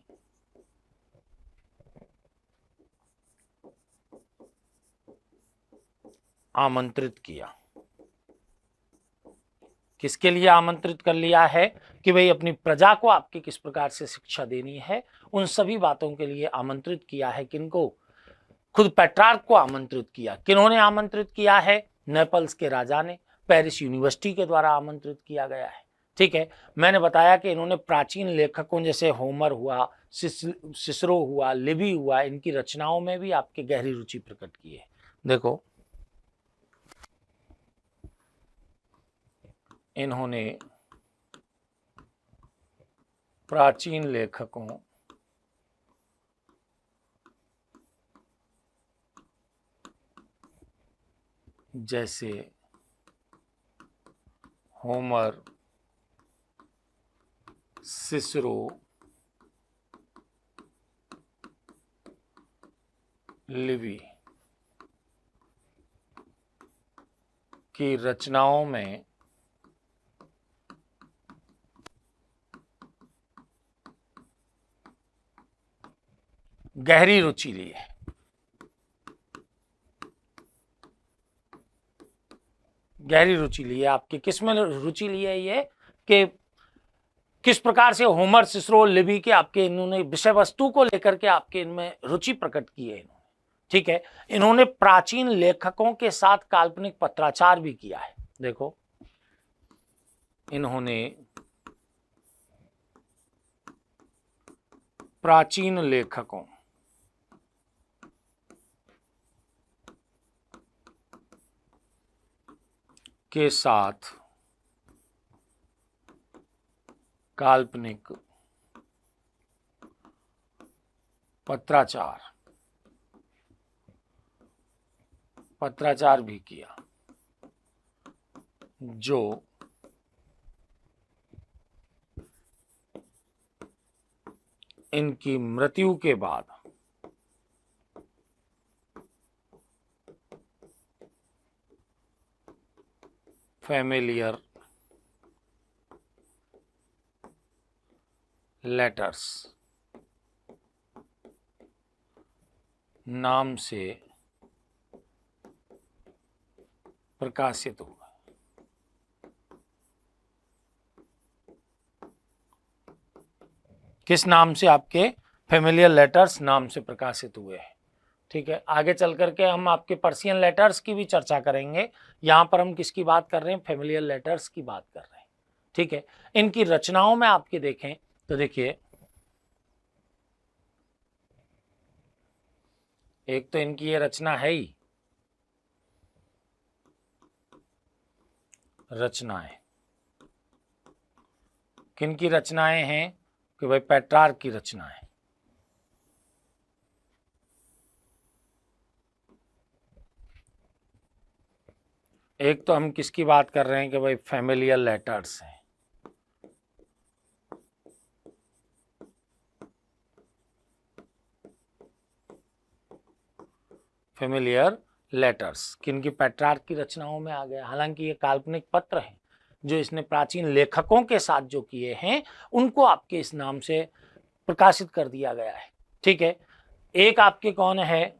आमंत्रित किया। किसके लिए आमंत्रित कर लिया है? कि भाई अपनी प्रजा को आपकी किस प्रकार से शिक्षा देनी है, उन सभी बातों के लिए आमंत्रित किया है। किनको? खुद पेट्रार्क को आमंत्रित किया। किन्होंने आमंत्रित किया है? नेपल्स के राजा ने, पेरिस यूनिवर्सिटी के द्वारा आमंत्रित किया गया है, ठीक है। मैंने बताया कि इन्होंने प्राचीन लेखकों जैसे होमर हुआ, सिसरो हुआ, लिवी हुआ, इनकी रचनाओं में भी आपके गहरी रुचि प्रकट की है। देखो, इन्होंने प्राचीन लेखकों जैसे होमर, सिसरो, लिवी की रचनाओं में गहरी रुचि ली है। गहरी रुचि ली है आपकी किसमें रुचि ली है? ये कि किस प्रकार से होमर, सिसरो, लिवी के आपके इन्होंने विषय वस्तु को लेकर के आपके इनमें रुचि प्रकट की है इन्होंने, ठीक है। इन्होंने प्राचीन लेखकों के साथ काल्पनिक पत्राचार भी किया है। देखो, इन्होंने प्राचीन लेखकों के साथ काल्पनिक पत्राचार भी किया, जो इनकी मृत्यु के बाद फैमिलियर लेटर्स नाम से प्रकाशित हुआ। किस नाम से? आपके फैमिलियर लेटर्स नाम से प्रकाशित हुए हैं। ठीक है, आगे चल करके हम आपके पर्शियन लेटर्स की भी चर्चा करेंगे। यहां पर हम किसकी बात कर रहे हैं? फैमिलियर लेटर्स की बात कर रहे हैं। ठीक है, इनकी रचनाओं में आपके देखें तो देखिए, एक तो इनकी ये रचना है ही, रचनाएं किन की रचनाएं हैं? कि भाई पेट्रार्क की रचनाएं। एक तो हम किसकी बात कर रहे हैं? कि भाई फैमिलियर लेटर्स हैं। फैमिलियर लेटर्स किनकी? पेट्रार्क की रचनाओं में आ गया। हालांकि ये काल्पनिक पत्र हैं जो इसने प्राचीन लेखकों के साथ जो किए हैं उनको आपके इस नाम से प्रकाशित कर दिया गया है। ठीक है, एक आपके कौन है?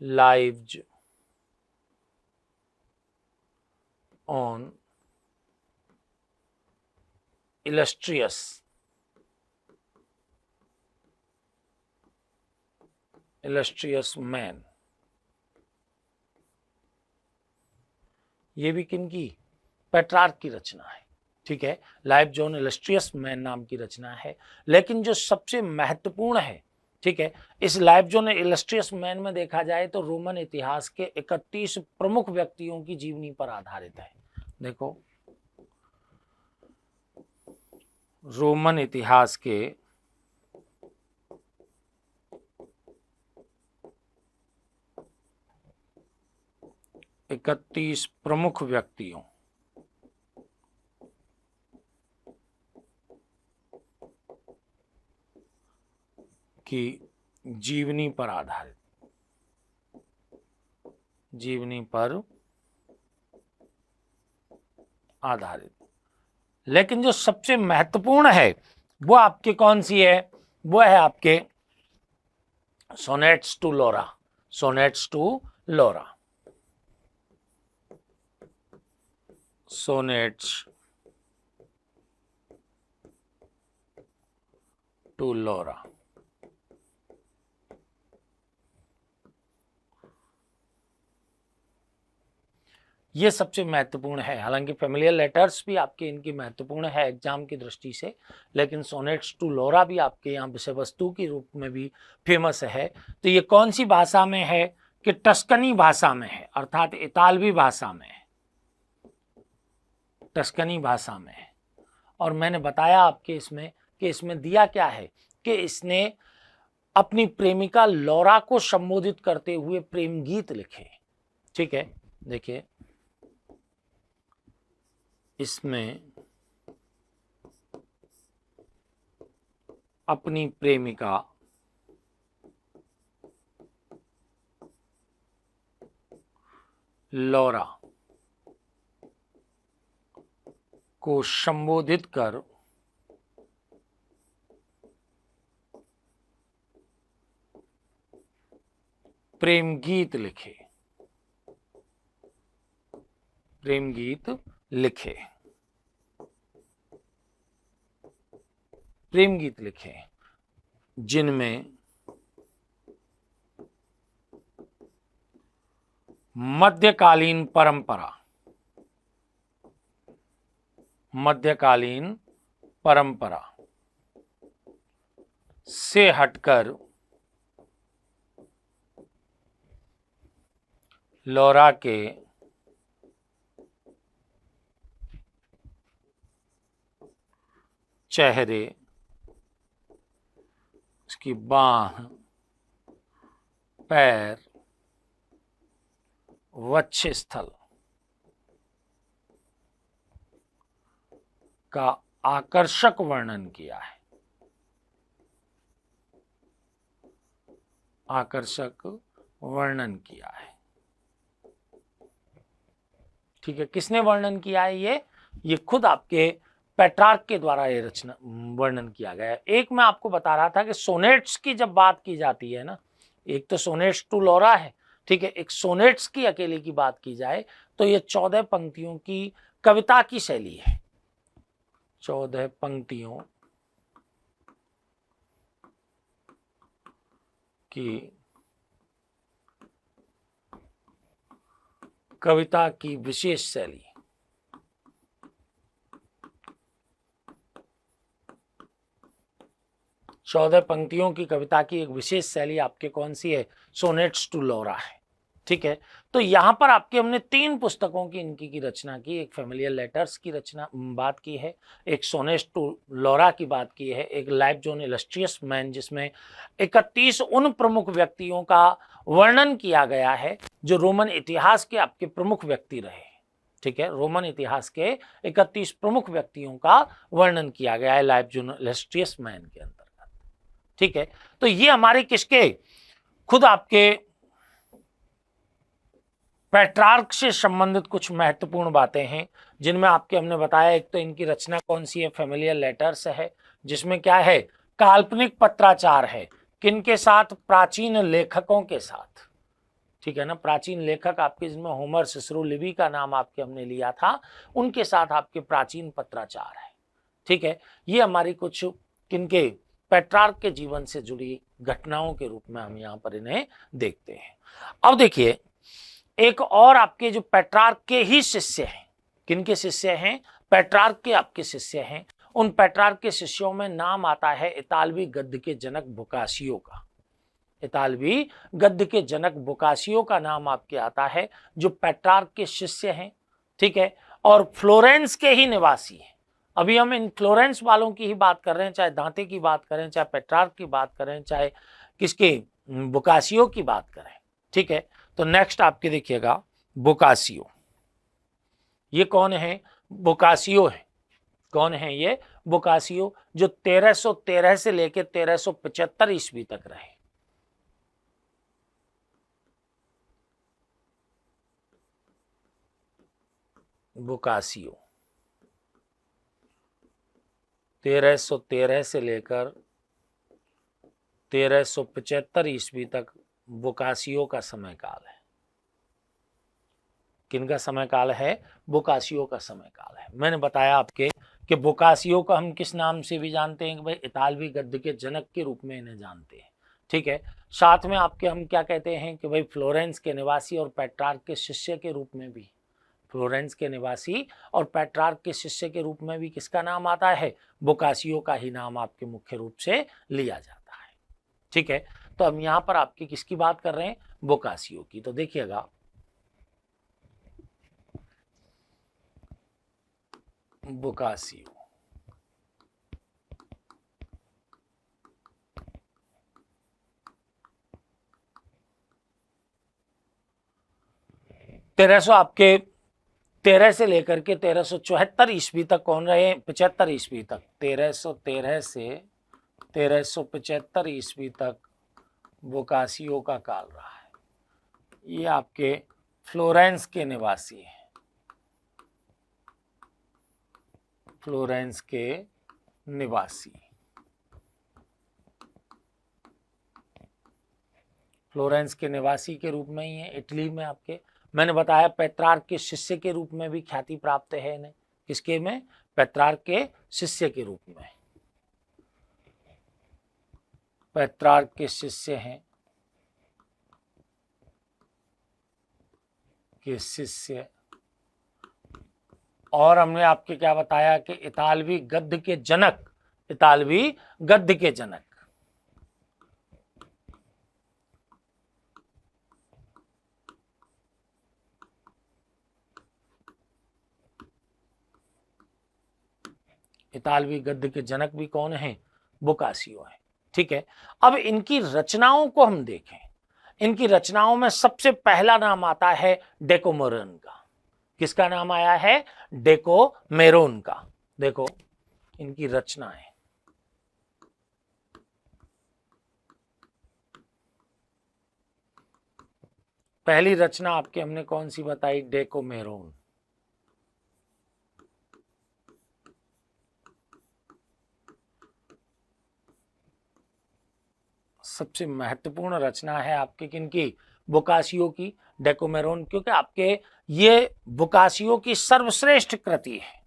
Lives on illustrious man. ये भी किनकी? पेट्रार्क की रचना है। ठीक है, लाइव जॉन इलस्ट्रियस मैन नाम की रचना है। लेकिन जो सबसे महत्वपूर्ण है, ठीक है, इस लाइव जॉन इलस्ट्रियस मैन में देखा जाए तो रोमन इतिहास के 31 प्रमुख व्यक्तियों की जीवनी पर आधारित है। देखो, रोमन इतिहास के 31 प्रमुख व्यक्तियों की जीवनी पर आधारित। लेकिन जो सबसे महत्वपूर्ण है वो आपके कौन सी है? वो है आपके sonnets to Laura. Sonnets to Laura. Sonnets to Laura. ये सबसे महत्वपूर्ण है। हालांकि फैमिलियर लेटर्स भी आपके इनकी महत्वपूर्ण है एग्जाम की दृष्टि से, लेकिन सोनेट्स टू लोरा भी आपके यहाँ विषय वस्तु के रूप में भी फेमस है। तो ये कौन सी भाषा में है? कि टस्कनी भाषा में है, अर्थात इतालवी भाषा में है, टस्कनी भाषा में है। और मैंने बताया आपके इसमें कि इसमें दिया क्या है कि इसने अपनी प्रेमिका लौरा को संबोधित करते हुए प्रेम गीत लिखे। ठीक है, देखिए इसमें अपनी प्रेमिका लौरा को संबोधित कर प्रेम गीत लिखे। प्रेम गीत लिखे, प्रेम गीत लिखे जिनमें मध्यकालीन परंपरा से हटकर लौरा के चेहरे, उसकी बाह, पैर, वक्षस्थल का आकर्षक वर्णन किया है। आकर्षक वर्णन किया है। ठीक है, किसने वर्णन किया है? ये खुद आपके पेट्रार्क के द्वारा ये रचना वर्णन किया गया है। एक मैं आपको बता रहा था कि सोनेट्स की जब बात की जाती है ना, एक तो सोनेट्स टू लौरा है, ठीक है, एक सोनेट्स की अकेले की बात की जाए तो ये 14 पंक्तियों की कविता की शैली है। 14 पंक्तियों की कविता की विशेष शैली। चौदह पंक्तियों की कविता की एक विशेष शैली आपके कौन सी है? सोनेट्स टू लौरा है। ठीक है, तो यहां पर आपके हमने 3 पुस्तकों की इनकी की रचना की। एक फैमिलियर लेटर्स की रचना बात की है, एक सोनेट्स टू लौरा की बात की है, एक लाइफ जोन इलस्ट्रियस मैन जिसमें 31 उन प्रमुख व्यक्तियों का वर्णन किया गया है जो रोमन इतिहास के आपके प्रमुख व्यक्ति रहे। ठीक है, रोमन इतिहास के 31 प्रमुख व्यक्तियों का वर्णन किया गया है लाइफ जोन इलस्ट्रियस मैन के अंतर्गत। ठीक है, तो ये हमारे किसके, खुद आपके पेट्रार्क से संबंधित कुछ महत्वपूर्ण बातें हैं जिनमें आपके हमने बताया। एक तो इनकी रचना कौन सी है? फैमिलियर लेटर्स है, जिसमें क्या है? काल्पनिक पत्राचार है। किनके साथ? प्राचीन लेखकों के साथ। ठीक है ना, प्राचीन लेखक आपके जिसमें होमर, सिसरो, लिवी का नाम आपके हमने लिया था, उनके साथ आपके प्राचीन पत्राचार है। ठीक है, ये हमारी कुछ किनके? पेट्रार्क के जीवन से जुड़ी घटनाओं के रूप में हम यहां पर इन्हें देखते हैं। अब देखिए, एक और आपके जो पेट्रार्क के ही शिष्य हैं, किनके शिष्य हैं? पेट्रार्क के आपके शिष्य हैं। उन पेट्रार्क के शिष्यों में नाम आता है इतालवी गद्य के जनक बोकासियो का। इतालवी गद्य के जनक बोकासियो का नाम आपके आता है, जो पेट्रार्क के शिष्य हैं। ठीक है, और फ्लोरेंस के ही निवासी हैं। अभी हम इन फ्लोरेंस वालों की ही बात कर रहे हैं, चाहे दांते की बात करें, चाहे पेट्रार्क की बात करें, चाहे किसके? बोकासियो की बात करें। ठीक है, तो नेक्स्ट आपके देखिएगा बोकासियो। ये कौन है? बोकासियो है। कौन है ये? बोकासियो, जो 1313 से लेकर 1375 ईस्वी तक रहे। बोकासियो 1313 से लेकर 1375 ईस्वी तक बोकासियो का समय काल है। किनका समय काल है? बोकासियो का समय काल है। मैंने बताया आपके कि बोकासियो को हम किस नाम से भी जानते हैं कि भाई इतालवी गद्य के जनक के रूप में इन्हें जानते हैं। ठीक है, साथ में आपके हम क्या कहते हैं कि भाई फ्लोरेंस के निवासी और पेट्रार्क के शिष्य के रूप में भी, फ्लोरेंस के निवासी और पेट्रार्क के शिष्य के रूप में भी किसका नाम आता है? बोकासियो का ही नाम आपके मुख्य रूप से लिया जाता है। ठीक है, तो हम यहां पर आपकी किसकी बात कर रहे हैं? बोकासियो की। तो देखिएगा, बोकासियो 1300 आपके 13 से लेकर के 1374 ईस्वी तक कौन रहे? 75 ईस्वी तक। 1313 से 1375 ईस्वी तक बोकासियो का काल रहा है। ये आपके फ्लोरेंस के निवासी हैं। फ्लोरेंस के निवासी, फ्लोरेंस के निवासी के रूप में ही है। इटली में आपके मैंने बताया पेट्रार्क के शिष्य के रूप में भी ख्याति प्राप्त है इन्हें। किसके में? पेट्रार्क के शिष्य के रूप में। पेट्रार्क के शिष्य हैं, के शिष्य। और हमने आपके क्या बताया कि इतालवी गद्य के जनक, इतालवी गद्य के जनक। इतालवी गद्य के जनक भी कौन है? बोकासियो है। ठीक है, अब इनकी रचनाओं को हम देखें। इनकी रचनाओं में सबसे पहला नाम आता है डेकोमेरोन का। किसका नाम आया है? डेकोमेरोन का। देखो इनकी रचनाएं, पहली रचना आपके हमने कौन सी बताई? डेकोमेरोन। सबसे महत्वपूर्ण रचना है आपके किनकी? बोकासियो की, डेकोमेरोन, क्योंकि आपके ये बोकासियो की सर्वश्रेष्ठ कृति है।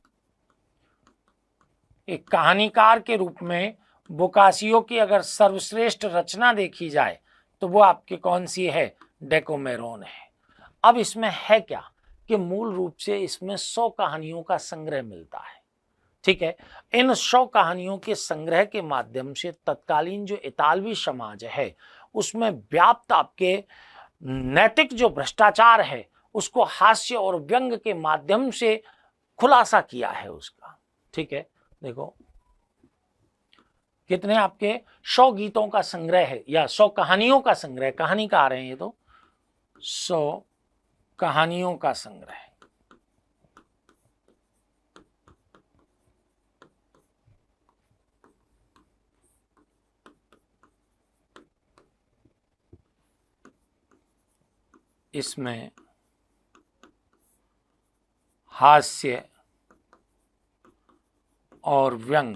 एक कहानीकार के रूप में बोकासियो की अगर सर्वश्रेष्ठ रचना देखी जाए तो वो आपके कौन सी है? डेकोमेरोन है। अब इसमें है क्या कि मूल रूप से इसमें 100 कहानियों का संग्रह मिलता है। ठीक है, इन 100 कहानियों के संग्रह के माध्यम से तत्कालीन जो इतालवी समाज है उसमें व्याप्त आपके नैतिक जो भ्रष्टाचार है उसको हास्य और व्यंग के माध्यम से खुलासा किया है उसका। ठीक है, देखो कितने आपके 100 गीतों का संग्रह है या 100 कहानियों का संग्रह, कहानी का आ रहे हैं ये तो 100 कहानियों का संग्रह। इसमें हास्य और व्यंग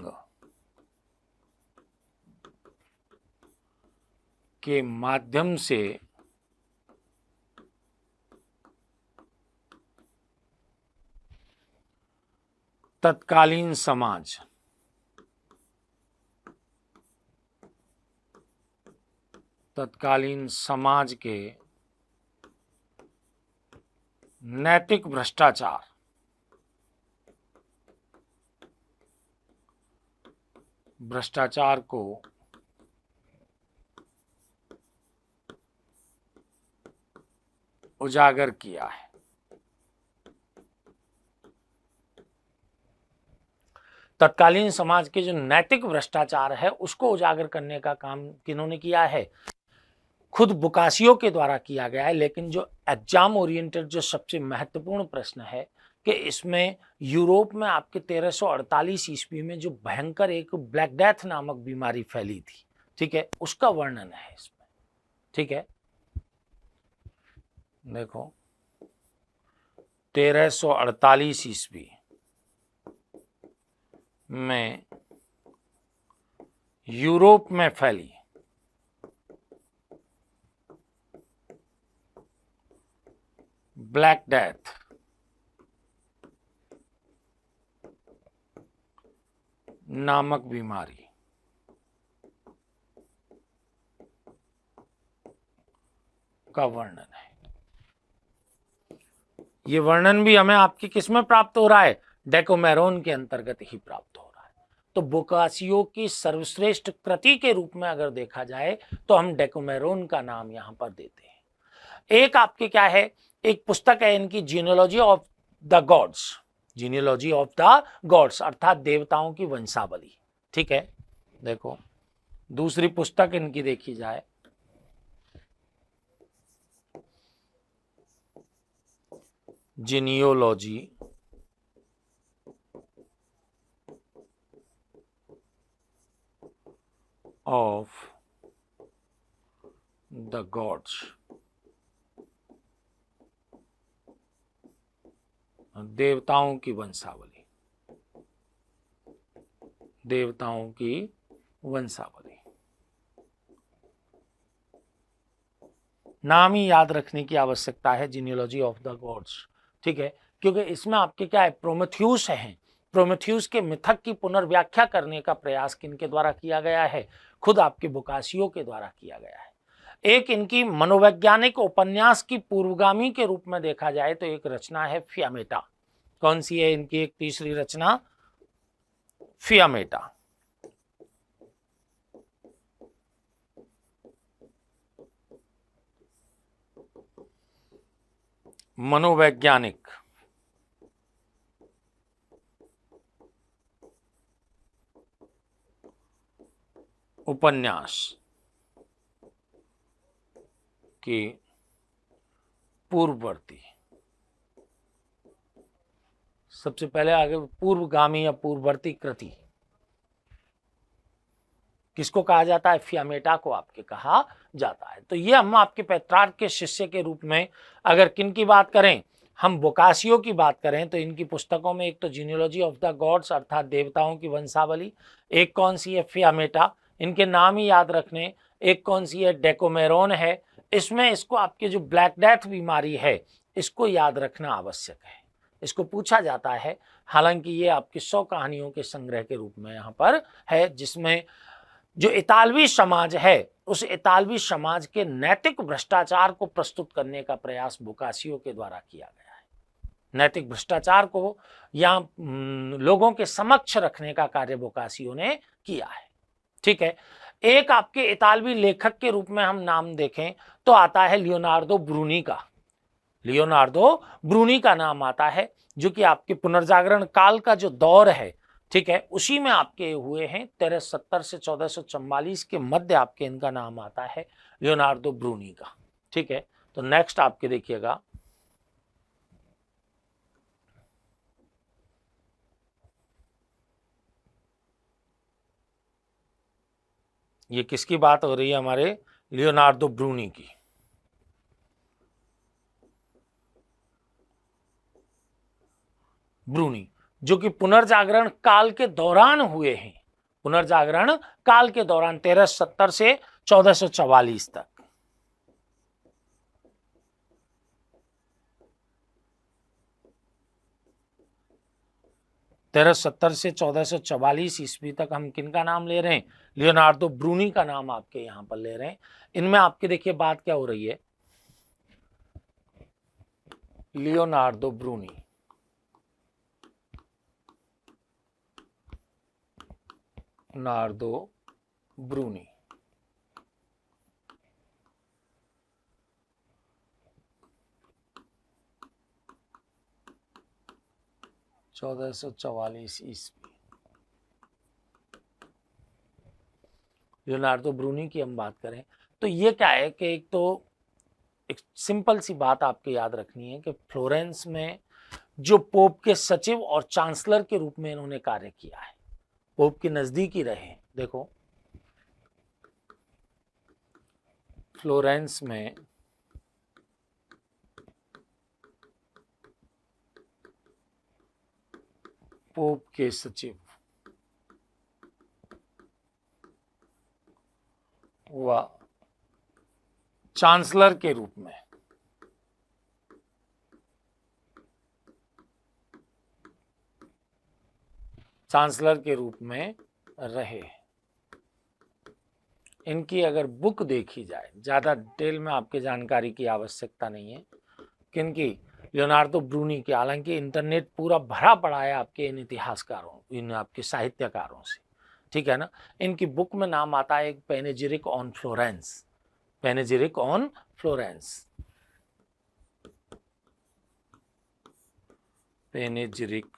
के माध्यम से तत्कालीन समाज के नैतिक भ्रष्टाचार को उजागर किया है। तत्कालीन समाज के जो नैतिक भ्रष्टाचार है उसको उजागर करने का काम किन्होंने किया है? खुद बोकासियो के द्वारा किया गया है। लेकिन जो एग्जाम ओरिएंटेड जो सबसे महत्वपूर्ण प्रश्न है कि इसमें यूरोप में आपके 1348 ईस्वी में जो भयंकर एक ब्लैक डेथ नामक बीमारी फैली थी, ठीक है, उसका वर्णन है इसमें। ठीक है, देखो 1348 ईस्वी में यूरोप में फैली ब्लैक डेथ नामक बीमारी का वर्णन है। ये वर्णन भी हमें आपकी किसमें प्राप्त हो रहा है? डेकोमेरोन के अंतर्गत ही प्राप्त हो रहा है। तो बोकासियो की सर्वश्रेष्ठ कृति के रूप में अगर देखा जाए तो हम डेकोमेरोन का नाम यहां पर देते हैं। एक आपके क्या है, एक पुस्तक है इनकी genealogy of the gods, genealogy of the gods अर्थात देवताओं की वंशावली। ठीक है, देखो दूसरी पुस्तक इनकी देखी जाए जीनियोलॉजी ऑफ द गॉड्स, देवताओं की वंशावली, देवताओं की वंशावली। नाम ही याद रखने की आवश्यकता है, जीनियोलॉजी ऑफ द गॉड्स। ठीक है, क्योंकि इसमें आपके क्या है, प्रोमेथ्यूस हैं। प्रोमेथ्यूस के मिथक की पुनर्व्याख्या करने का प्रयास किनके द्वारा किया गया है? खुद आपके बोकासियो के द्वारा किया गया है। एक इनकी मनोवैज्ञानिक उपन्यास की पूर्वगामी के रूप में देखा जाए तो एक रचना है फियामेटा। कौन सी है इनकी एक तीसरी रचना? फियामेटा। मनोवैज्ञानिक उपन्यास की पूर्ववर्ती, सबसे पहले आगे पूर्वगामी या पूर्ववर्ती कृति किसको कहा जाता है? फियामेटा को आपके कहा जाता है। तो ये हम आपके पेट्रार्क के शिष्य के रूप में अगर किन की बात करें, हम बोकासियो की बात करें तो इनकी पुस्तकों में एक तो जीनियोलॉजी ऑफ द गॉड्स अर्थात देवताओं की वंशावली, एक कौन सी है? फियामेटा, इनके नाम ही याद रखने, एक कौन सी है? डेकोमेरोन है। इसमें इसको आपके जो ब्लैक डेथ बीमारी है इसको याद रखना आवश्यक है, इसको पूछा जाता है। हालांकि ये आपकी 100 कहानियों के संग्रह के रूप में यहाँ पर है, जिसमें जो इतालवी समाज है उस इतालवी समाज के नैतिक भ्रष्टाचार को प्रस्तुत करने का प्रयास बोकासियो के द्वारा किया गया है। नैतिक भ्रष्टाचार को या लोगों के समक्ष रखने का कार्य बोकासियो ने किया है। ठीक है, एक आपके इतालवी लेखक के रूप में हम नाम देखें तो आता है लियोनार्दो ब्रूनी का। लियोनार्दो ब्रूनी का नाम आता है, जो कि आपके पुनर्जागरण काल का जो दौर है, ठीक है, उसी में आपके हुए हैं। 1370 से 1444 के मध्य आपके इनका नाम आता है, लियोनार्दो ब्रूनी का। ठीक है, तो नेक्स्ट आपके देखिएगा, ये किसकी बात हो रही है? हमारे लियोनार्दो ब्रूनी की। ब्रूनी जो कि पुनर्जागरण काल के दौरान हुए हैं, पुनर्जागरण काल के दौरान 1370 से 1444 तक। तेरह सत्तर से 1444 ईस्वी तक हम किनका नाम ले रहे हैं? लियोनार्दो ब्रूनी का नाम आपके यहां पर ले रहे हैं। इनमें आपके देखिए बात क्या हो रही है, लियोनार्दो ब्रूनी, नार्दो ब्रूनी, चौदह सौ 1444 ईस्वी। लियोनार्दो ब्रूनी की हम बात करें तो ये क्या है कि एक तो एक सिंपल सी बात आपको याद रखनी है कि फ्लोरेंस में जो पोप के सचिव और चांसलर के रूप में इन्होंने कार्य किया है, पोप के नजदीक ही रहे। देखो फ्लोरेंस में पोप के सचिव व चांसलर के रूप में रहे। इनकी अगर बुक देखी जाए, ज्यादा डिटेल में आपके जानकारी की आवश्यकता नहीं है, किनकी? लियोनार्दो ब्रूनी की। हालांकि इंटरनेट पूरा भरा पड़ा है आपके इन इतिहासकारों, इन आपके साहित्यकारों से, ठीक है ना। इनकी बुक में नाम आता है एक panegyric on Florence, panegyric on Florence, panegyric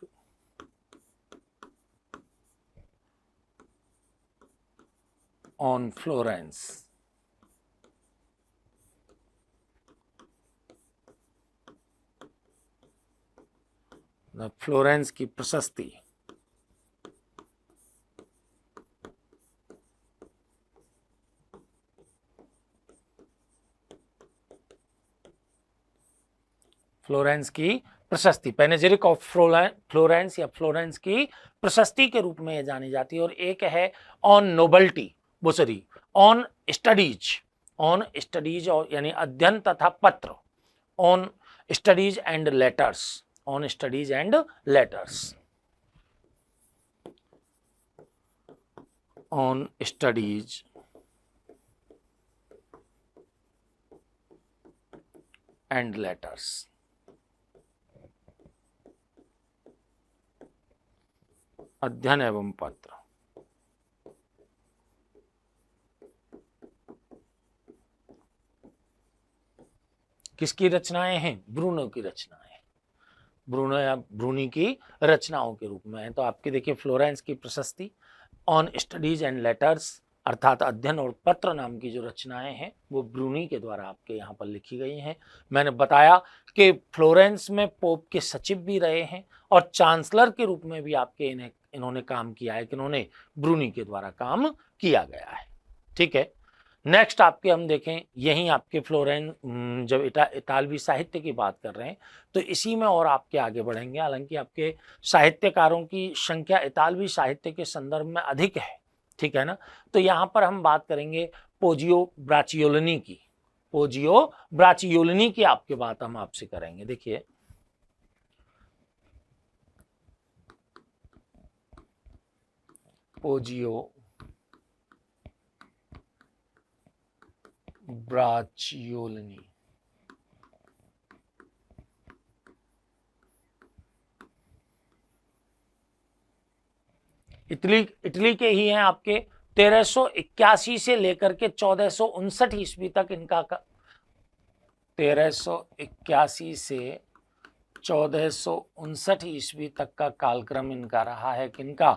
on Florence. Florence की प्रशस्ति। फ्लोरेंस की प्रशस्ति, पैनेजिरिक ऑफ फ्लोरेंस या फ्लोरेंस की प्रशस्ति के रूप में जानी जाती है। और एक है ऑन नोबल्टी, वो सॉरी ऑन स्टडीज और यानी अध्ययन तथा पत्र, on studies and letters, on studies and letters, on studies and letters. अध्ययन एवं पत्र। किसकी रचनाएं हैं? ब्रूनो की रचनाएं, ब्रूनो या ब्रूनी की रचनाओं के रूप में है। तो आपके देखिए फ्लोरेंस की प्रशस्ति, ऑन स्टडीज एंड लेटर्स अर्थात अध्ययन और पत्र नाम की जो रचनाएं हैं वो ब्रूनी के द्वारा आपके यहाँ पर लिखी गई हैं। मैंने बताया कि फ्लोरेंस में पोप के सचिव भी रहे हैं और चांसलर के रूप में भी आपके इन्हें इन्होंने काम किया है, किन्होंने, ब्रूनी के द्वारा काम किया गया है। ठीक है, नेक्स्ट आपके हम देखें, यहीं आपके फ्लोरेंस, जब इतालवी साहित्य की बात कर रहे हैं तो इसी में और आपके आगे बढ़ेंगे। हालांकि आपके साहित्यकारों की संख्या इतालवी साहित्य के संदर्भ में अधिक है, ठीक है ना। तो यहाँ पर हम बात करेंगे पोजियो ब्राचियोलिनी की, पोजियो ब्राचियोलिनी की आपके बात हम आपसे करेंगे। देखिए, पोजियो ब्राचियोलिनी, इटली के ही हैं आपके। 1381 से लेकर के 1459 ईस्वी तक इनका 1381 से 1459 ईस्वी तक का कालक्रम इनका रहा है, किनका,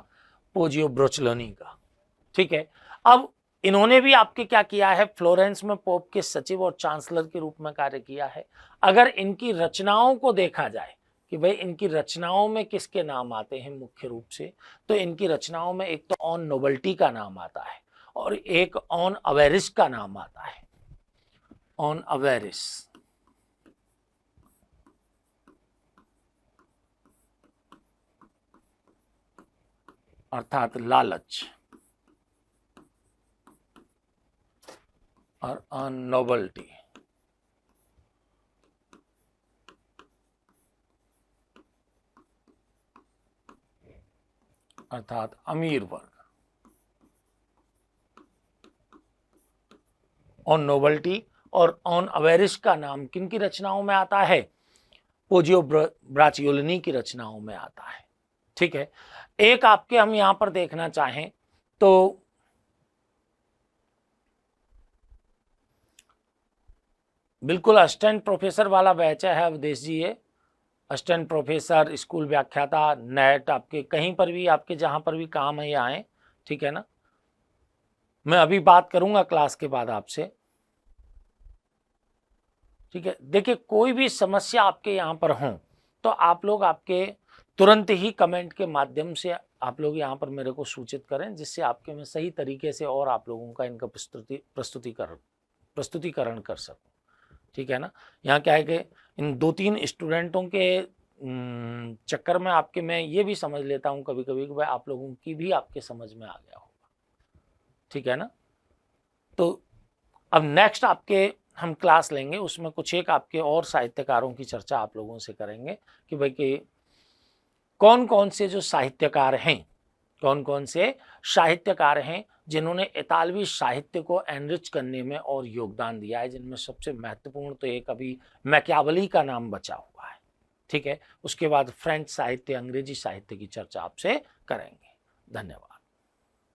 पोजियो ब्रोचलोनी का। ठीक है, अब इन्होंने भी आपके क्या किया है, फ्लोरेंस में पोप के सचिव और चांसलर के रूप में कार्य किया है। अगर इनकी रचनाओं को देखा जाए कि भाई इनकी रचनाओं में किसके नाम आते हैं मुख्य रूप से, तो इनकी रचनाओं में एक तो ऑन नोबल्टी का नाम आता है और एक ऑन अवेरिस का नाम आता है। ऑन अवेरिस अर्थात लालच, और ऑन नोबल्टी अर्थात अमीर वर्ग। ऑन नोबल्टी और ऑन अवेरिस का नाम किनकी रचनाओं में आता है, पोजियो ब्राचियोलिनी की रचनाओं में आता है। ठीक है, एक आपके हम यहां पर देखना चाहें तो बिल्कुल असिस्टेंट प्रोफेसर वाला बैच है अवधेश जी, ये असिस्टेंट प्रोफेसर, स्कूल व्याख्याता, नेट, आपके कहीं पर भी आपके जहां पर भी काम है ये आए। ठीक है ना, मैं अभी बात करूंगा क्लास के बाद आपसे। ठीक है, देखिए कोई भी समस्या आपके यहाँ पर हो तो आप लोग आपके तुरंत ही कमेंट के माध्यम से आप लोग यहाँ पर मेरे को सूचित करें, जिससे आपके मैं सही तरीके से और आप लोगों का इनका प्रस्तुतिकरण कर सकूं। ठीक है ना, यहाँ क्या है कि इन 2-3 स्टूडेंटों के चक्कर में आपके मैं ये भी समझ लेता हूँ कभी कभी कि भाई आप लोगों की भी आपके समझ में आ गया होगा। ठीक है ना, तो अब नेक्स्ट आपके हम क्लास लेंगे, उसमें कुछ एक आपके और साहित्यकारों की चर्चा आप लोगों से करेंगे कि भाई कि कौन कौन से जो साहित्यकार हैं, कौन कौन से साहित्यकार हैं जिन्होंने इतालवी साहित्य को एनरिच करने में और योगदान दिया है, जिनमें सबसे महत्वपूर्ण तो एक अभी मैकियावेली का नाम बचा हुआ है। ठीक है, उसके बाद फ्रेंच साहित्य, अंग्रेजी साहित्य की चर्चा आपसे करेंगे। धन्यवाद।